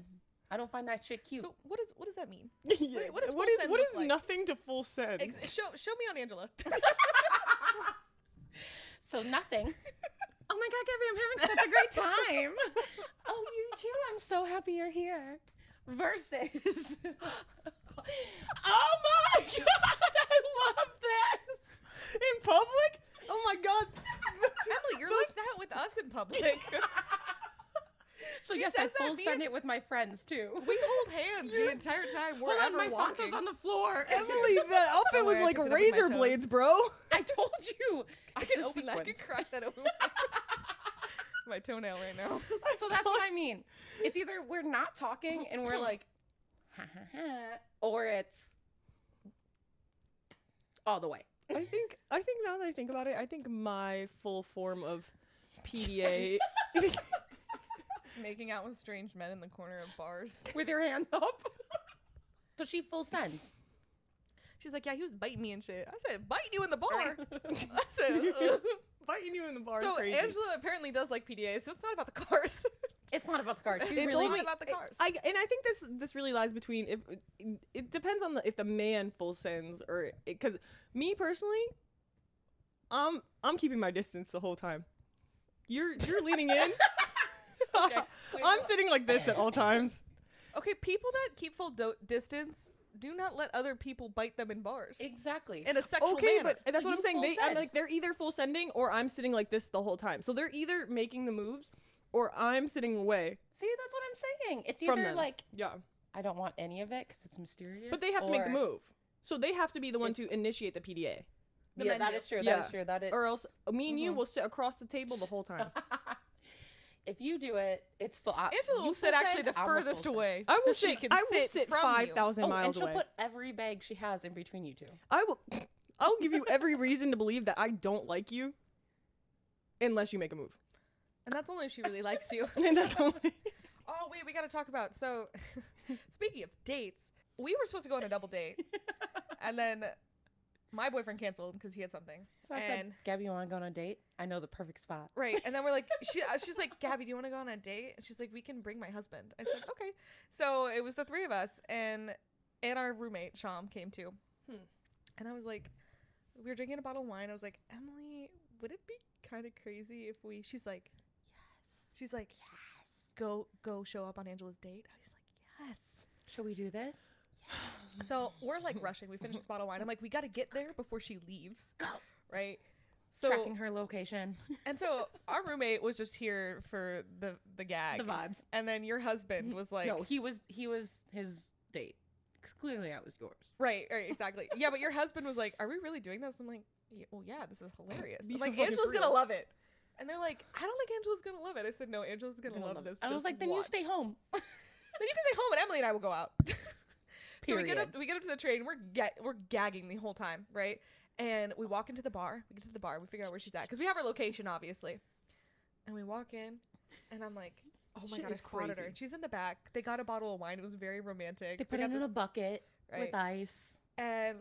I don't find that shit cute. So what does that mean? yeah. what does full what is send what look is like? nothing to full send? Show me on Angela. So nothing. Oh my God, Gabby, I'm having such a great time. Oh, you too. I'm so happy you're here. Versus. Oh my God, I love this. In public? Oh my god. Emily, you're like that with us in public. So She yes, I says that full me send and- it with my friends too. We hold hands the entire time Hold wherever on, my walking. Fanta's on the floor. Emily, that outfit was worry, I like picked it up with my razor toes. blades, bro. I told you. I It's can a open that. I can sequence. crack that open. My toenail right now. So that's what I mean. It's either we're not talking and we're like, ha ha ha, or it's all the way. I think now that I think about it, I think my full form of PDA It's making out with strange men in the corner of bars. With your hand up. So she full sends. She's like, yeah, he was biting me and shit. I said, biting you in the bar. Right. I said, biting you in the bar. so is crazy. Angela apparently does like PDA, so it's not about the cars. It's not about the car. She It's really only about the cars. I think this really lies between if it depends on if the man full sends or because me personally, I'm keeping my distance the whole time. You're leaning in. Okay. Wait, I'm what? sitting like this at all times. Okay, people that keep full distance do not let other people bite them in bars. exactly. In a sexual Okay, manner. but that's what You I'm saying. full I'm send. like they're either full sending or I'm sitting like this the whole time. So they're either making the moves or I'm sitting away See, that's what I'm saying. It's from either them. like Yeah, I don't want any of it because it's mysterious. but they have to make the or- move. So they have to be the one It's- to initiate the PDA, The Yeah, that menu. is true. Yeah. That is true. That is. or else me and you Mhm. will sit across the table the whole time. If you do it, it's full. Angela will you sit full actually send, the I'm a furthest full send. away. I will so she sit. can I will sit from you. 5,000 Oh, miles and she'll away. put every bag she has in between you two. I will. I'll give you every reason to believe that I don't like you, unless you make a move. And that's only if she really likes you. And that's only. Oh, wait, we got to talk about. So, speaking of dates, we were supposed to go on a double date, and then my boyfriend canceled because he had something. So I said, Gabby, you want to go on a date? I know the perfect spot. Right. And then we're like, she's like, Gabby, do you want to go on a date? And she's like, we can bring my husband. I said, okay. So it was the three of us, and our roommate, Sham, came too. And I was like, we were drinking a bottle of wine. I was like, Emily, would it be kind of crazy if she's like, yes. She's like, yes. Go show up on Angela's date. I was like, yes. Should we do this? Yes. So we're like rushing. We finished this bottle of wine. I'm like, we got to get there before she leaves. Go. Right. So, tracking her location. And so our roommate was just here for the gag. The vibes. And then your husband was like, no, he was his date. Because clearly I was yours. Right, exactly. Yeah, but your husband was like, are we really doing this? I'm like, well, yeah, this is hilarious. I'm so like, Angela's going to love it. And they're like, I don't think Angela's going to love it. I said, no, Angela's going to love this. I was like, then you stay home. Then you can stay home and Emily and I will go out. So we get up to the train. We're gagging the whole time, right? And we walk into the bar. We get to the bar. We figure out where she's at because we have her location, obviously. And we walk in, and I'm like, oh my God, I spotted her. And she's in the back. They got a bottle of wine. It was very romantic. They put it in a bucket with ice. And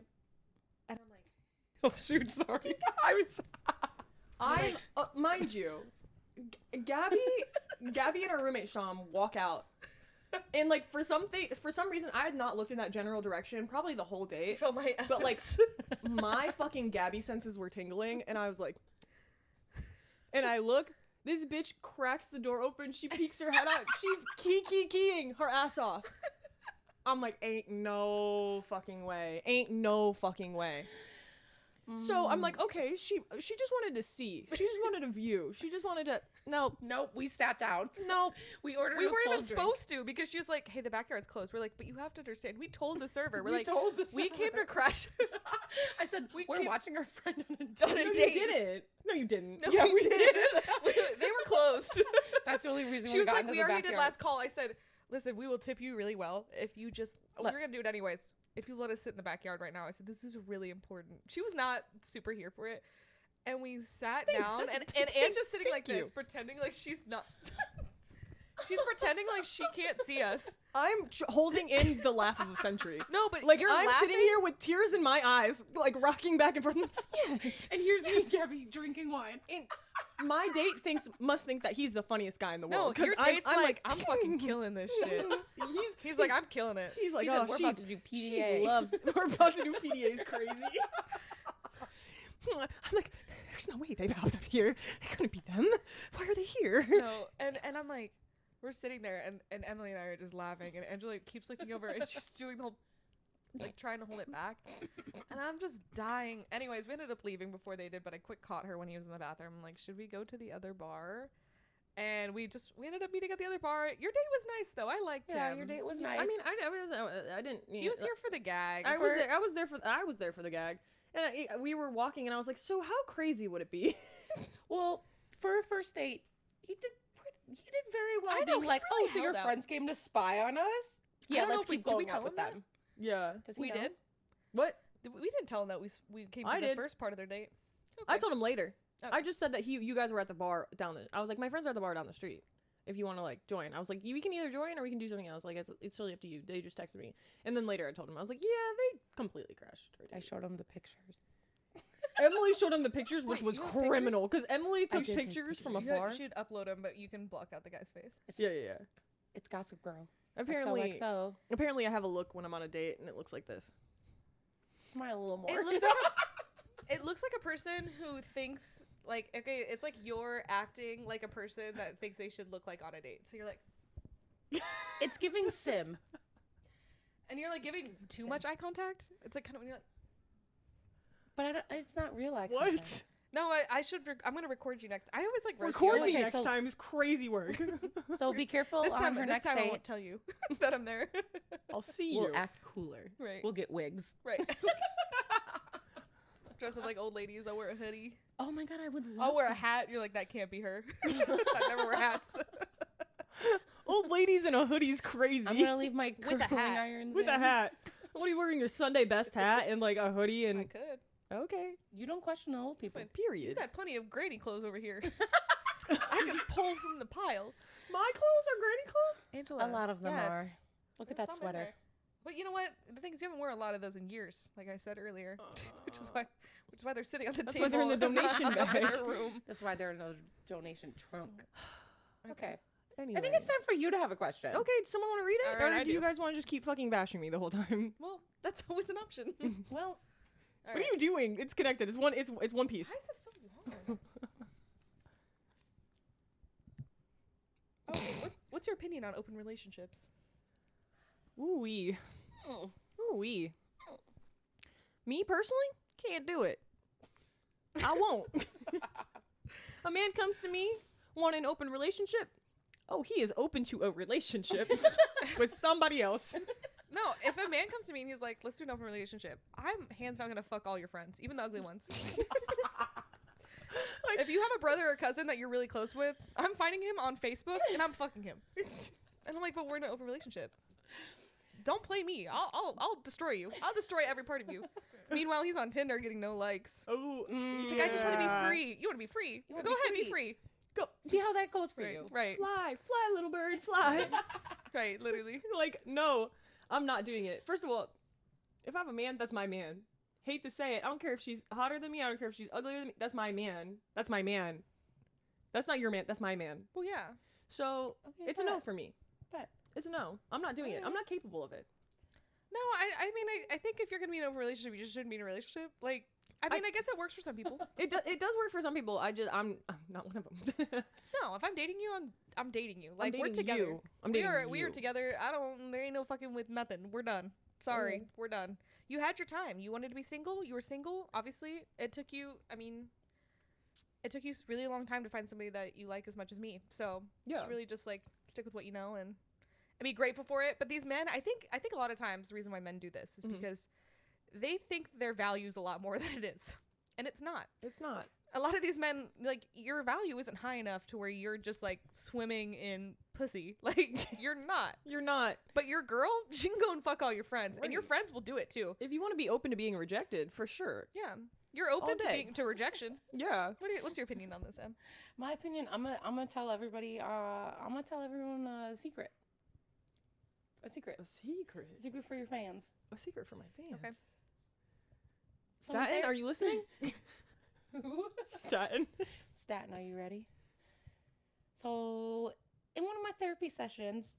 I'm like, oh shoot, sorry. Mind you, Gabby and her roommate Sham walk out. And like for some reason I had not looked in that general direction probably the whole date. Felt my essence. But like my fucking Gabby senses were tingling and I was like, and I look, this bitch cracks the door open, she peeks her head out, she's keying her ass off. I'm like, ain't no fucking way. So I'm like, okay, she just wanted to see. She just wanted a view. She just wanted to. Nope, we sat down. Nope. We ordered. We weren't even supposed to because she was like, hey, the backyard's closed. We're like, but you have to understand. We told the server. We came to crash. I said, we're watching our friend on a date. No, you didn't. No, you didn't. No, yeah, we did. They were closed. That's the only reason she was like, we already backyard. did last call. I said, listen, we will tip you really well if you just. We're gonna do it anyways. If you let us sit in the backyard right now. I said, this is really important. She was not super here for it. And we sat down, and Anne's just sitting like this, pretending like she's not. She's pretending like she can't see us. I'm holding in the laugh of a century. No, but like you're I'm laughing? sitting here with tears in my eyes, like rocking back and forth. Yes. And here's me, Gabby, drinking wine. And my date must think that he's the funniest guy in the world. No, your date's I'm like, I'm fucking killing this shit. He's like, I'm killing it. He's like, we're about to do PDA. We're about to do PDA is crazy. I'm like, there's no way they popped up here. It couldn't be them. Why are they here? No, and I'm like, we're sitting there, and Emily and I are just laughing, and Angela keeps looking over, and she's doing the whole, like, trying to hold it back, and I'm just dying. Anyways, we ended up leaving before they did, but I quick caught her when he was in the bathroom. I'm like, should we go to the other bar? And we ended up meeting at the other bar. Your date was nice, though. I liked him. Yeah, your date was nice. I mean, I didn't. He was here for the gag. I was there for the gag, and we were walking, and I was like, so how crazy would it be? Well, for a first date, he did very well. I know, being like, really so your held out. friends came to spy on us? Yeah, let's keep going out with them. Yeah. Does he We know? did. What? We didn't tell him that we came I to the did. first part of their date. Okay. I told him later. Okay. I just said that you guys were at the bar I was like, my friends are at the bar down the street. If you want to like join, I was like, we can either join or we can do something else. Like it's really up to you. They just texted me, and then later I told him I was like, yeah, they completely crashed. I showed him the pictures. Emily showed him the pictures, which Wait, was you have pictures? criminal because Emily took did take pictures from You afar. should upload them, but you can block out the guy's face. Yeah. It's Gossip Girl. Apparently, XOXO. apparently I have a look when I'm on a date, and it looks like this. Smile a little more. It looks like a person who thinks like, okay, it's like you're acting like a person that thinks they should look like on a date. So you're like, It's giving Sim. and you're like giving too much eye contact. It's like kind of when you're like, But it's not real eye What? contact. no, I should. I'm gonna record you next. I always like roast Record you. me Okay, next so- time is crazy work. So be careful This on time, her this next time I date. won't tell you that I'm there. I'll see We'll you. act cooler. Right. We'll get wigs. Right. Dress up like old ladies. I'll wear a hoodie. Oh my god, I would love I'll wear a hat. You're like, that can't be her. I never wear hats. Old ladies in a hoodie's crazy. I'm gonna leave my With a curling hat. irons With in. a hat. What are you wearing? Your Sunday best hat and like a hoodie I and could. okay. You don't question the old people. Listen, Period. You got plenty of granny clothes over here. I can pull from the pile. My clothes are granny clothes. Angela. A lot of them yes. are. Look at There's that some in sweater. there. But you know what? The thing is, you haven't worn a lot of those in years, like I said earlier, which is why they're sitting on the That's table. why they're in the donation in bag. our room. That's why they're in the donation trunk. Okay. Anyway. I think it's time for you to have a question. Okay, does someone want to read it? All right, or I do you do. guys want to just keep fucking bashing me the whole time? Well, that's always an option. Well, What are you doing? It's connected. It's one piece. Why is this so long? Okay, what's your opinion on open relationships? Ooh-wee. mm, Ooh-wee. Me personally can't do it. I won't. A man comes to me wanting an open relationship. Oh, he is open to a relationship with somebody else. No, if a man comes to me and he's like, let's do an open relationship, I'm hands down gonna fuck all your friends, even the ugly ones. If you have a brother or cousin that you're really close with, I'm finding him on Facebook and I'm fucking him. And I'm like, but we're in an open relationship. Don't play me. I'll destroy you. I'll destroy every part of you. Meanwhile, he's on Tinder getting no likes. Oh, He's like, I just want to be free. You want to be free? You Go wanna ahead, be be free. Go. see how that goes for Right, you. right, Fly, little bird, fly. right. Literally. Like, no, I'm not doing it. First of all, if I have a man, that's my man. Hate to say it. I don't care if she's hotter than me. I don't care if she's uglier than me. That's my man. That's my man. That's not your man. That's my man. Well, yeah. So Okay, it's a no bet. for me. Bet. It's a no. I'm not doing it. I'm not capable of it. No, I mean, I think if you're gonna be in an open relationship, you just shouldn't be in a relationship. Like, I mean, I guess it works for some people. It does work for some people. I'm not one of them. No, if I'm dating you, I'm dating you. Like, we're dating together. you. I'm dating We are you. together. There ain't no fucking with nothing. We're done. Sorry, we're done. You had your time. You wanted to be single. You were single. Obviously, it took you a really long time to find somebody that you like as much as me. So you Yeah. should really just like stick with what you know and be grateful for it. But these men, I think a lot of times the reason why men do this is because they think their value's a lot more than it is, and it's not. It's not. A lot of these men, like, your value isn't high enough to where you're just like swimming in pussy. Like, you're not. You're not. But your girl, she can go and fuck all your friends, and your Right. friends will do it too. If you want to be open to being rejected, for sure. Yeah, you're open All day. to rejection. Yeah. What's your opinion on this, Em? My opinion, I'm gonna tell everybody. I'm gonna tell everyone a secret. A secret. A secret. A secret for your fans. A secret for my fans. Okay. Someone Staten, there- are you listening? Staten. Staten, are you ready? So, in one of my therapy sessions,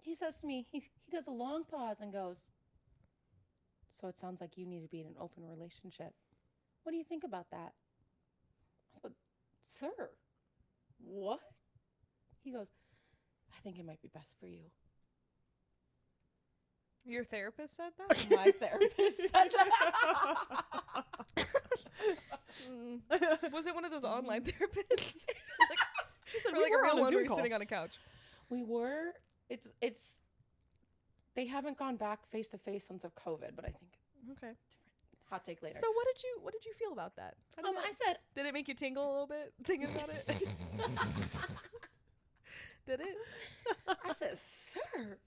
he says to me, he does a long pause and goes, "So it sounds like you need to be in an open relationship. What do you think about that?" I said, "Sir, what?" He goes, "I think it might be best for you." Your therapist said that? My therapist said that. Was it one of those online therapists? She said Or like a real on one where Zoom you're call. sitting on a couch? We were. It's. They haven't gone back face to face since of COVID, but I think Okay. hot take later. So what did you feel about that? How did, I said, did it make you tingle a little bit thinking about it? Did it? I said, "Sir,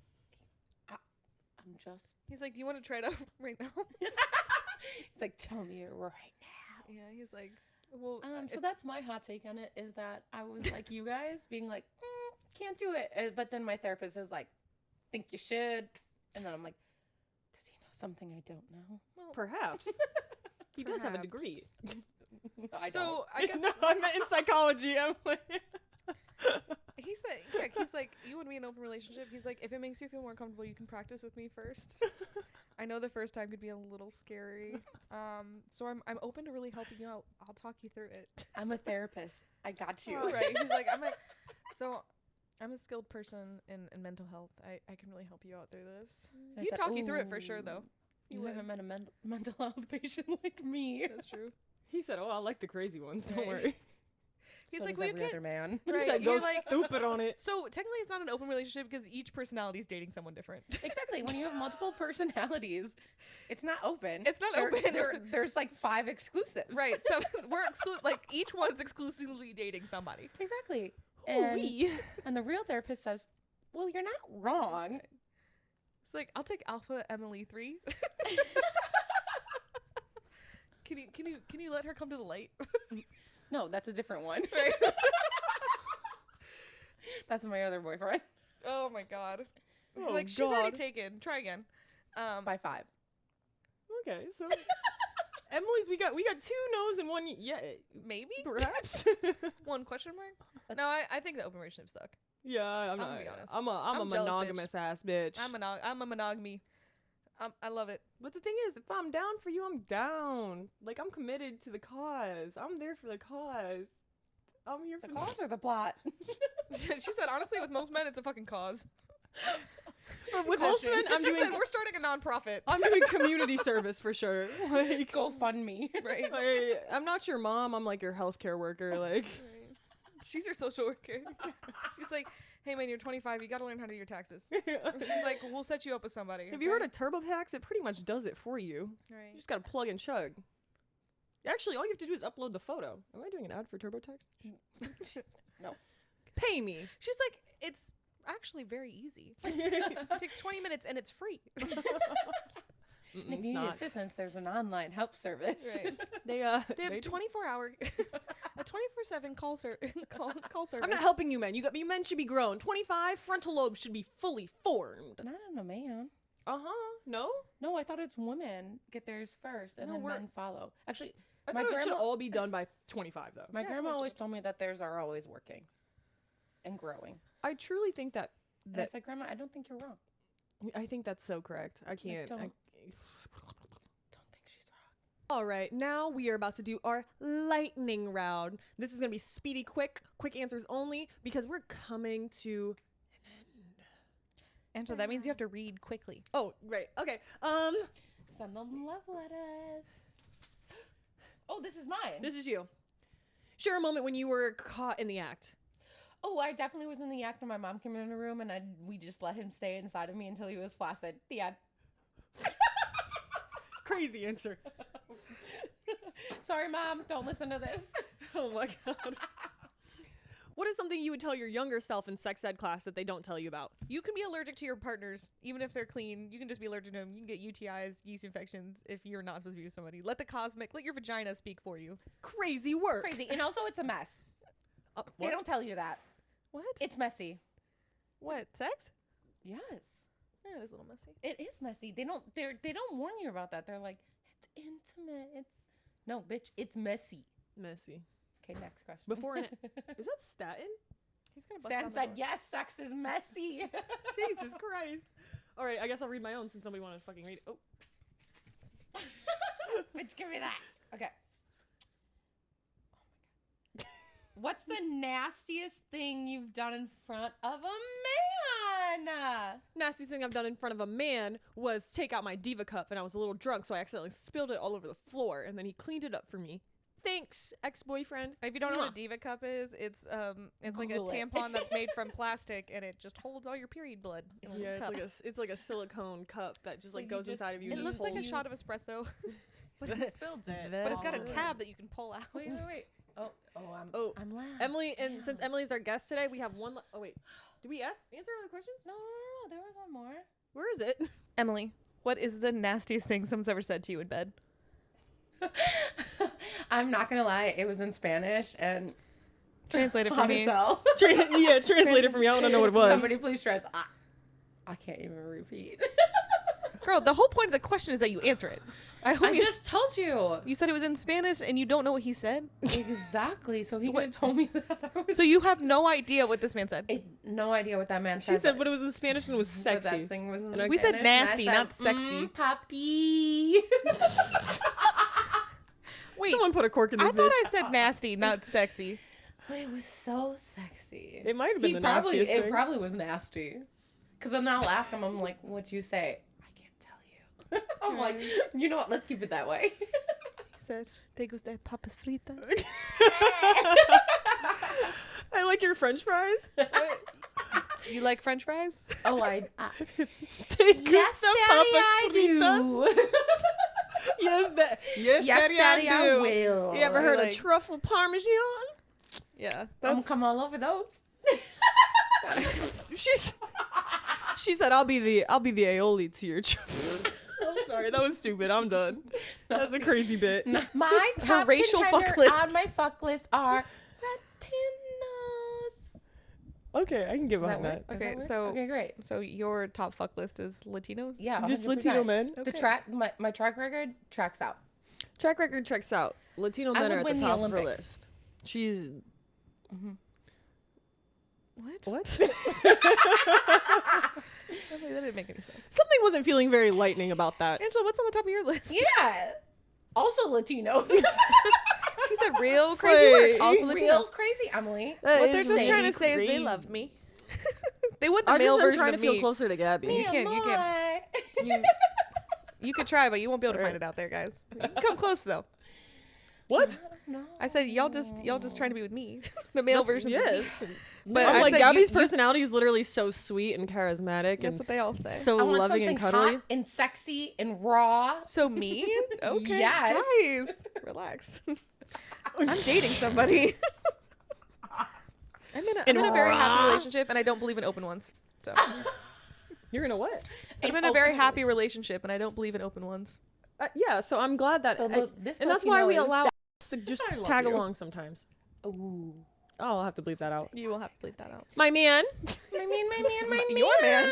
I'm just." He's like, do you want to try it out right now? He's like, "Tell me it right now." Yeah, he's like, well, So that's my hot take on it, is that I was like you guys, being like, can't do it. But then my therapist is like, "Think you should," and then I'm like, does he know something I don't know? Perhaps. He does have a degree. I don't. so I guess No, I meant in psychology, Emily. he said, yeah, he's like, you want to be in an open relationship? He's like, if it makes you feel more comfortable, you can practice with me first. I know the first time could be a little scary. So I'm open to really helping you out. I'll talk you through it. I'm a therapist. I got you. Right. He's like, I'm a skilled person in mental health. I can really help you out through this. I He'd said, talk you through it for sure, "Ooh, though. You would. haven't met a mental health patient like me." That's true. He said, "Oh, I like the crazy ones. Don't Right. worry." He's So like, does well, you every can't. other man. He Right, said, you're "Go like- stupid on it." So technically, it's not an open relationship because each personality is dating someone different. Exactly. When you have multiple personalities, it's not open. It's not open. There's like 5 exclusives. Right. So we're like each one is exclusively dating somebody. Exactly. Ooh-wee. And the real therapist says, "Well, you're not wrong." It's like, I'll take Alpha Emily 3. Can you let her come to the light? No, that's a different one. Right. That's my other boyfriend. Oh my god. Oh, like, she's God. already taken. Try again. By 5. Okay, so Emily's, we got 2 no's and 1 yeah, Maybe? perhaps. 1 question mark? No, I think the open relationship suck. Yeah, I'm gonna not. be honest. I'm a I'm jealous, bitch. monogamous ass bitch. I'm a monogamy. I love it. But the thing is, if I'm down for you, I'm down. Like, I'm committed to the cause. I'm there for the cause. I'm here for The cause or the plot? She said, honestly, with most men, it's a fucking cause. But with most men, I'm she doing. said, we're starting a nonprofit. I'm doing community service for sure. Like, GoFundMe. Right. like, I'm not your mom. I'm like your healthcare worker. Like, She's your social worker. She's like, hey man, you're 25. You got to learn how to do your taxes. She's like, we'll set you up with somebody. have you heard of TurboTax? It pretty much does it for you. You Right. just gotta plug and chug. Actually, all you have to do is upload the photo. Am I doing an ad for TurboTax? No. Pay me. She's like, it's actually very easy. It takes 20 minutes and it's free. And if you need assistance, there's an online help service. Right. They They have do. 24-hour, a 24/7 call service. I'm not helping you, men. You men should be grown. 25 frontal lobes should be fully formed. Not in a man. No, No, I thought it's women get theirs first and No, then we're- men follow. Actually, I my thought it should grandma all be done by 25 though. my Yeah, grandma that's always told me that theirs are always working and growing. I truly think that And I said, Grandma, I don't think you're wrong. I think that's so correct. I can't. don't think she's wrong. All right, now we are about to do our lightning round. This is gonna be speedy, quick answers only because we're coming to. And so that means you have to read quickly. Oh, great. Okay. Send them love letters. Oh, this is mine. This is you. Share a moment when you were caught in the act. Oh, I definitely was in the act when my mom came in the room, and we just let him stay inside of me until he was flaccid. The end. Crazy answer. Sorry, Mom. Don't listen to this. Oh my god. What is something you would tell your younger self in sex ed class that they don't tell you about? You can be allergic to your partners, even if they're clean. You can just be allergic to them. You can get UTIs, yeast infections, if you're not supposed to be with somebody. Let your vagina speak for you. Crazy work. Crazy. And also, it's a mess. They don't tell you that. What? It's messy. What? Sex? Yes. Yeah, it is a little messy. It is messy. They don't warn you about that. They're like, it's intimate. No, bitch, it's messy. Messy. Okay, next question. Before is that statin? He's gonna bust Stan down the said, door. yes, sex is messy. Jesus Christ. All right, I guess I'll read my own since somebody wanted to fucking read it. Oh. Bitch, give me that. Okay. What's the nastiest thing you've done in front of a man? Nasty thing I've done in front of a man was take out my Diva cup, and I was a little drunk, so I accidentally spilled it all over the floor, and then he cleaned it up for me. Thanks, ex-boyfriend. If you don't know what a Mwah. Diva cup is, it's like a Google it. tampon that's made from plastic, and it just holds all your period blood in a little Yeah, cup. it's like a silicone cup that just So like you goes just- inside of you. It and looks just like a pulls- shot of espresso, But he spilled it. but it's got a Oh. tab that you can pull out. Wait. Oh, I'm last. Emily, and Damn. since Emily's our guest today, we have one. Oh wait, did we answer other questions? No, there was one more. Where is it? Emily, what is the nastiest thing someone's ever said to you in bed? I'm not gonna lie, it was in Spanish and Translate it for hot me. as hell. Translate it for me. I want to know what it was. Somebody please translate. I can't even repeat. Girl, the whole point of the question is that you answer it. I hope I you just told you. You said it was in Spanish and you don't know what he said? Exactly. So he could have told me that. So you have no idea what this man said? No idea what that man She said. said, but it was in Spanish and it was but sexy. that thing was in And we said Spanish, and I nasty, said, not sexy. Papi. Wait, Someone put a cork in this I thought bitch. I said nasty, not sexy. But it was so sexy. It might have been the nastiest It thing. probably was nasty. Because then I'll ask him, I'm like, what'd you say? I can't tell you. I'm like, you know what? Let's keep it that way. He said, "Te gusta papas fritas?" I like your French fries. You like French fries? Oh, Te yes, gusta Daddy, papas I fritas? do. Yes, Yes, Daddy, I do. will. You ever heard like- of truffle parmesan? Yeah. I'm gonna come all over those. She said, "I'll be the aioli to your." I'm sorry, that was stupid. I'm done. That's a crazy bit. My top racial fuck contender list. on my fuck list are Latinos. Okay, I can get Does that behind work? that. Does that Okay, work? so okay, great. so your top fuck list is Latinos? Yeah, Just 100%. Latino men. Okay. The track, my track record tracks out. Track record checks out. Latino I men would are at the win the top of her Olympics. list. She's What? what? Okay, that didn't make any sense. Something wasn't feeling very lightning about that. Angela, what's on the top of your list? Yeah. Also Latino. She said real crazy Wait. work. Also Real Latinos. crazy, Emily. That What they're is just trying really to say is they crazy. love me. They want the I male just am version trying of to feel me. closer to Gabby. You can. You could try, but you won't be able to find it out there, guys. You can come close though. What? No. I said y'all just trying to be with me, the male version. Yes. But I'm I like said Gabby's you- personality is literally so sweet and charismatic That's and what they all say. so I want loving something and cuddly. hot and sexy and raw. So mean? Okay, Yes. guys, relax. I'm dating somebody. I'm in a very happy relationship, and I don't believe in open ones. So You're gonna what? I'm in a very happy relationship, and I don't believe in open ones. Yeah, so I'm glad that, So this and that's why we Latino is allow us to just I love tag you. along sometimes. Ooh. Oh, I'll have to bleep that out. You will have to bleep that out. My man, My man. Your man.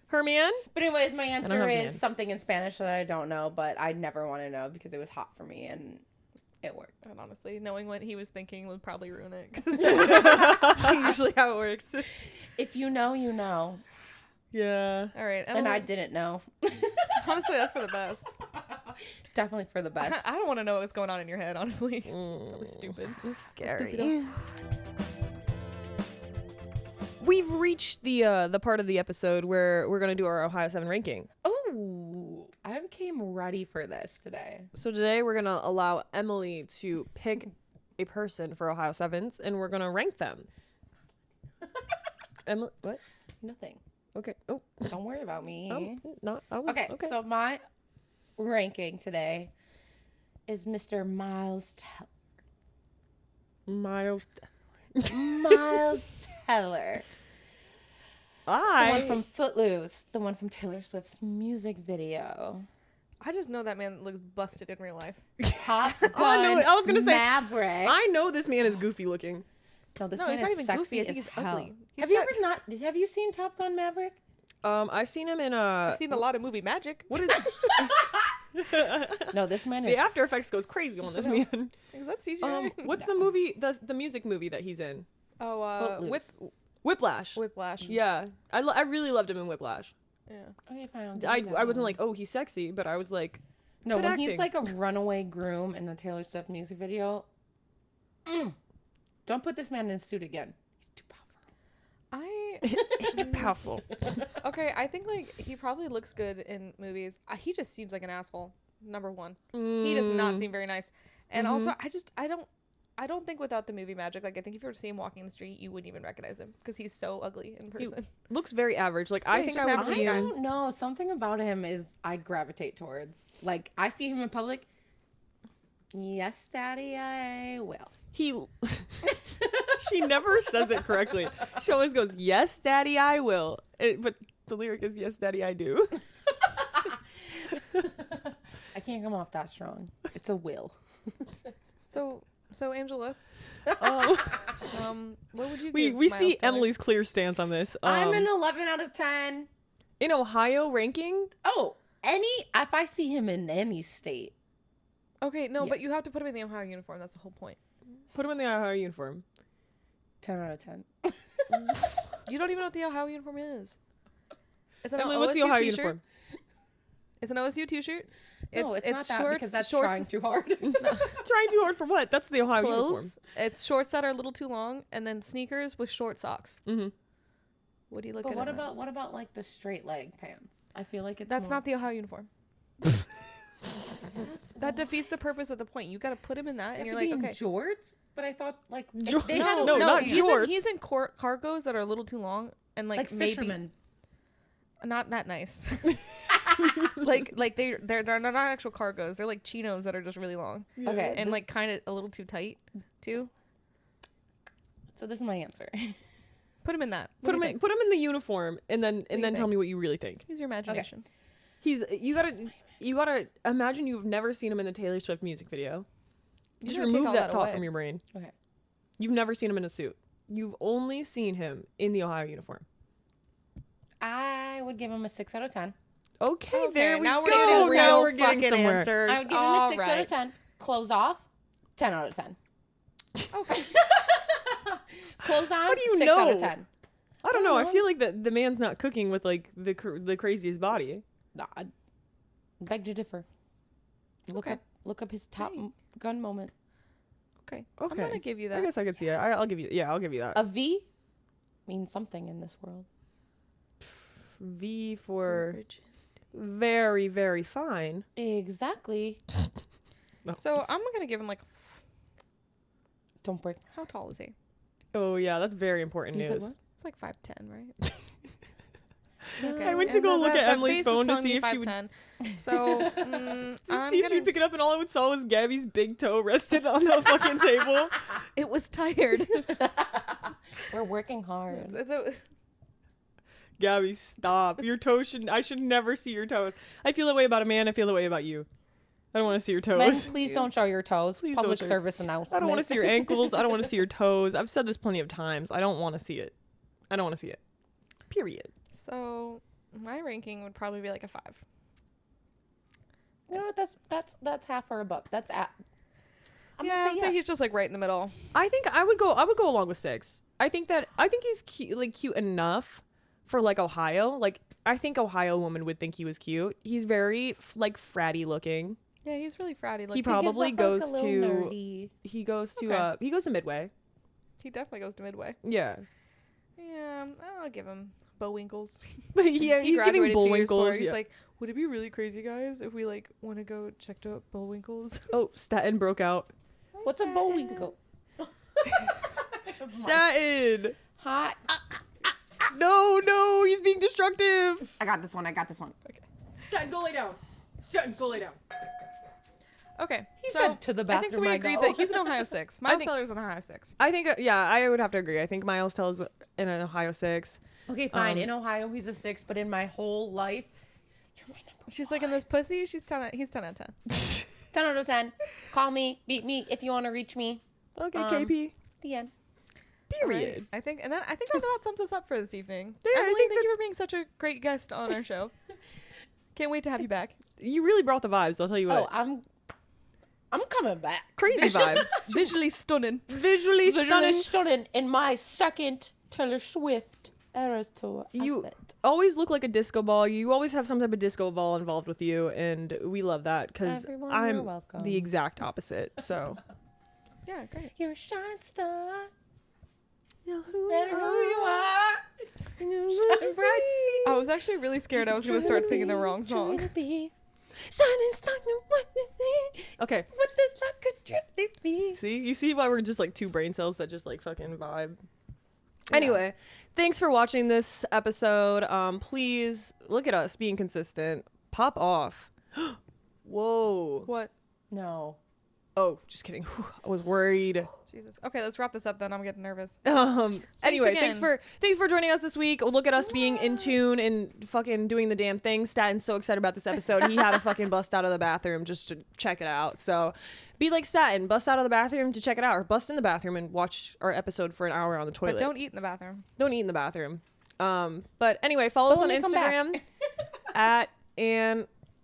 her man. But anyways, my don't answer have is man. something in Spanish that I don't know, but I never want to know because it was hot for me and it worked. And honestly, knowing what he was thinking would probably ruin it. 'Cause that's usually how it works. If you know, you know. Yeah. All right, And I Emily, didn't know. honestly, that's for the best. Definitely for the best. I don't want to know what's going on in your head. Honestly, that was stupid. It's scary. We've reached the part of the episode where we're gonna do our Ohio 7 ranking. Oh, I came ready for this today. So today we're gonna allow Emily to pick a person for Ohio 7s, and we're gonna rank them. Emily, what? Nothing. Okay. Oh, Don't worry about me. not. I was Okay, so my ranking today is Mr. Miles Miles. Miles Teller. The one I from Footloose. The one from Taylor Swift's music video. I just know that man looks busted in real life. Top Gun I was gonna say- Maverick. I know this man is goofy looking. No, this No, man he's not is even sexy goofy. I think as he's hell. ugly. He's Have you got- ever not? Have you seen Top Gun Maverick? I've seen him in I've seen a lot of movie magic. What is No, this man is. the After Effects goes crazy on this man. Is that CGI? What's the movie? The music movie that he's in? Oh, Footloose. Whiplash. Whiplash. Yeah, I really loved him in Whiplash. Yeah. Okay, fine. I'll give you that I wasn't one. like, oh, he's sexy, but I was like, No, good when acting. he's like a runaway groom in the Taylor Swift music video. Don't put this man in a suit again. He's too powerful. he's too powerful. Okay, I think like he probably looks good in movies. He just seems like an asshole. Number one, he does not seem very nice. And also, I don't think without the movie magic, like I think if you were to see him walking in the street, you wouldn't even recognize him because he's so ugly in person. Looks very average. Like I Yeah, think he's I would just see I him. don't know. Something about him is I gravitate towards. Like I see him in public. Yes, Daddy, I will. He. She never says it correctly. She always goes, "Yes, Daddy, I will," but the lyric is, "Yes, Daddy, I do." I can't come off that strong. It's a will. So Angela, Um, what would you? we give we Miles see Teller? Emily's clear stance on this. I'm an 11 out of 10. In Ohio ranking. Oh, if I see him in any state. Okay, no, but Yes. you have to put him in the Ohio uniform. That's the whole point. Put him in the Ohio uniform. 10 out of 10. You don't even know what the Ohio uniform is. It's an Emily, what's the OSU Ohio t-shirt. uniform? It's an OSU t-shirt. No, it's not that shorts, because that's shorts, trying too hard. Trying too hard for what? That's the Ohio uniform. clothes. It's shorts that are a little too long, and then sneakers with short socks. Mm-hmm. What do you look But at? what about like the straight leg pants? I feel like it's That's more- not the Ohio uniform. That defeats the purpose of the point. You got to put him in that, and They you're have to like, be okay. in jorts. But I thought like if Jor- they No, had no, not he's jorts. he's in cargos that are a little too long, and like maybe fishermen. not that nice. like they're not actual cargos. They're like chinos that are just really long Okay, and like kind of a little too tight too. So this is my answer. Put him in that. Put him in the uniform, and then you tell think? me what you really think. Use your imagination. You gotta imagine you've never seen him in the Taylor Swift music video. You Just gotta take remove all that that thought away. from your brain. Okay. You've never seen him in a suit. You've only seen him in the Ohio uniform. I would give him a 6 out of 10. Okay, there we now go. we're getting Now real we're getting fucking somewhere. answers. I would give him a 6 out of 10. Clothes off, 10 out of 10. Okay. Clothes on, How do you 6 out of know? 10. I don't know. I feel like the man's not cooking with like the craziest body. Nah, I beg to differ. Okay. Look up his top gun moment. Okay. Okay. I'm gonna give you that. I guess I could see it. I'll give you. Yeah, I'll give you that. A V means something in this world. V for very, very fine. Exactly. So I'm gonna give him like. Don't break. How tall is he? Oh yeah, that's very important You said news. what? It's like 5'10", right? I went to go look at Emily's phone to see if she would 5'10". So I'm see if she'd pick it up, and all I saw was Gabby's big toe rested on the fucking table. It was tired. We're working hard. Gabby, stop. Your toes should. I should never see your toes. I feel that way about a man. I feel that way about you. I don't want to see your toes. Men, please don't show your toes. Please don't Public show- service announcement. I don't want to see your ankles. I don't want to see your toes. I've said this plenty of times. I don't want to see it. I don't want to see it. Period. So my ranking would probably be like a 5. You know what? That's half or above. That's at. I'm Yeah, gonna I'd say say yes. he's just like right in the middle. I think I would go along with 6. I think he's cute, like cute enough for like Ohio. Like I think Ohio woman would think he was cute. He's very like fratty looking. Yeah, he's really fratty. Like He probably goes to nerdy. he goes to Okay. he goes to Midway. he definitely goes to Midway. Yeah. Yeah, I'll give him Bullwinkles. Yeah, He he's giving graduated 2 years before. Bullwinkles. He's Yeah. like, would it be really crazy, guys, if we like want to go check out Bullwinkles? Oh, Staten broke out. What's a Bullwinkle? Staten. Hot. No, he's being destructive. I got this one. Staten, go lay down. Staten, go lay down. Okay, He so said to the I think so. bathroom We I agreed go. that he's an Ohio 6. Miles Teller's an Ohio 6. I think I would have to agree. I think Miles Teller's in an Ohio 6. Okay, fine. In Ohio, he's a 6, but in my whole life, you're my number She's like in this pussy. He's 10 out of 10. 10 out of 10. Call me, beat me if you want to reach me. Okay, Um, KP. The end. Period. I think that about sums us up for this evening. Yeah, I Emily, think thank you for being such a great guest on our show. Can't wait to have you back. You really brought the vibes. I'll tell you Oh, what. I'm coming back. Crazy vibes. Visually stunning. Visually Visually stunning. stunning in my second Taylor Swift Eras Tour You outfit. always look like a disco ball. You always have some type of disco ball involved with you, and we love that because Everyone, you're I'm welcome. the exact opposite. So. Yeah, great. You're a shining star. Know who Matter who you are. Shine bright. I was actually really scared I was going to start singing the wrong Trying song. to be Shining star. Okay. what this love could truly be. See, you see why we're just like two brain cells that just like fucking vibe. Anyway, thanks for watching this episode. Please look at us being consistent. Pop off. Whoa. What? No. Oh, just kidding. I was worried. Jesus. Okay, let's wrap this up then. I'm getting nervous. Anyway, again. thanks for joining us this week. Look at us being in tune and fucking doing the damn thing. Staten's so excited about this episode. He had to fucking bust out of the bathroom just to check it out. So be like Staten, bust out of the bathroom to check it out, or bust in the bathroom and watch our episode for an hour on the toilet. But don't eat in the bathroom. Don't eat in the bathroom. But anyway, follow us on when you come back. Instagram at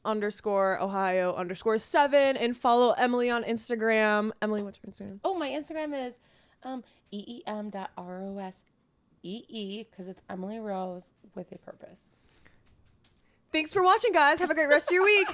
@Ohio_7 and follow Emily on Instagram. Emily, what's your Instagram? Oh, my Instagram is eem.rosee because it's Emily Rose with a purpose. Thanks for watching, guys. Have a great rest of your week.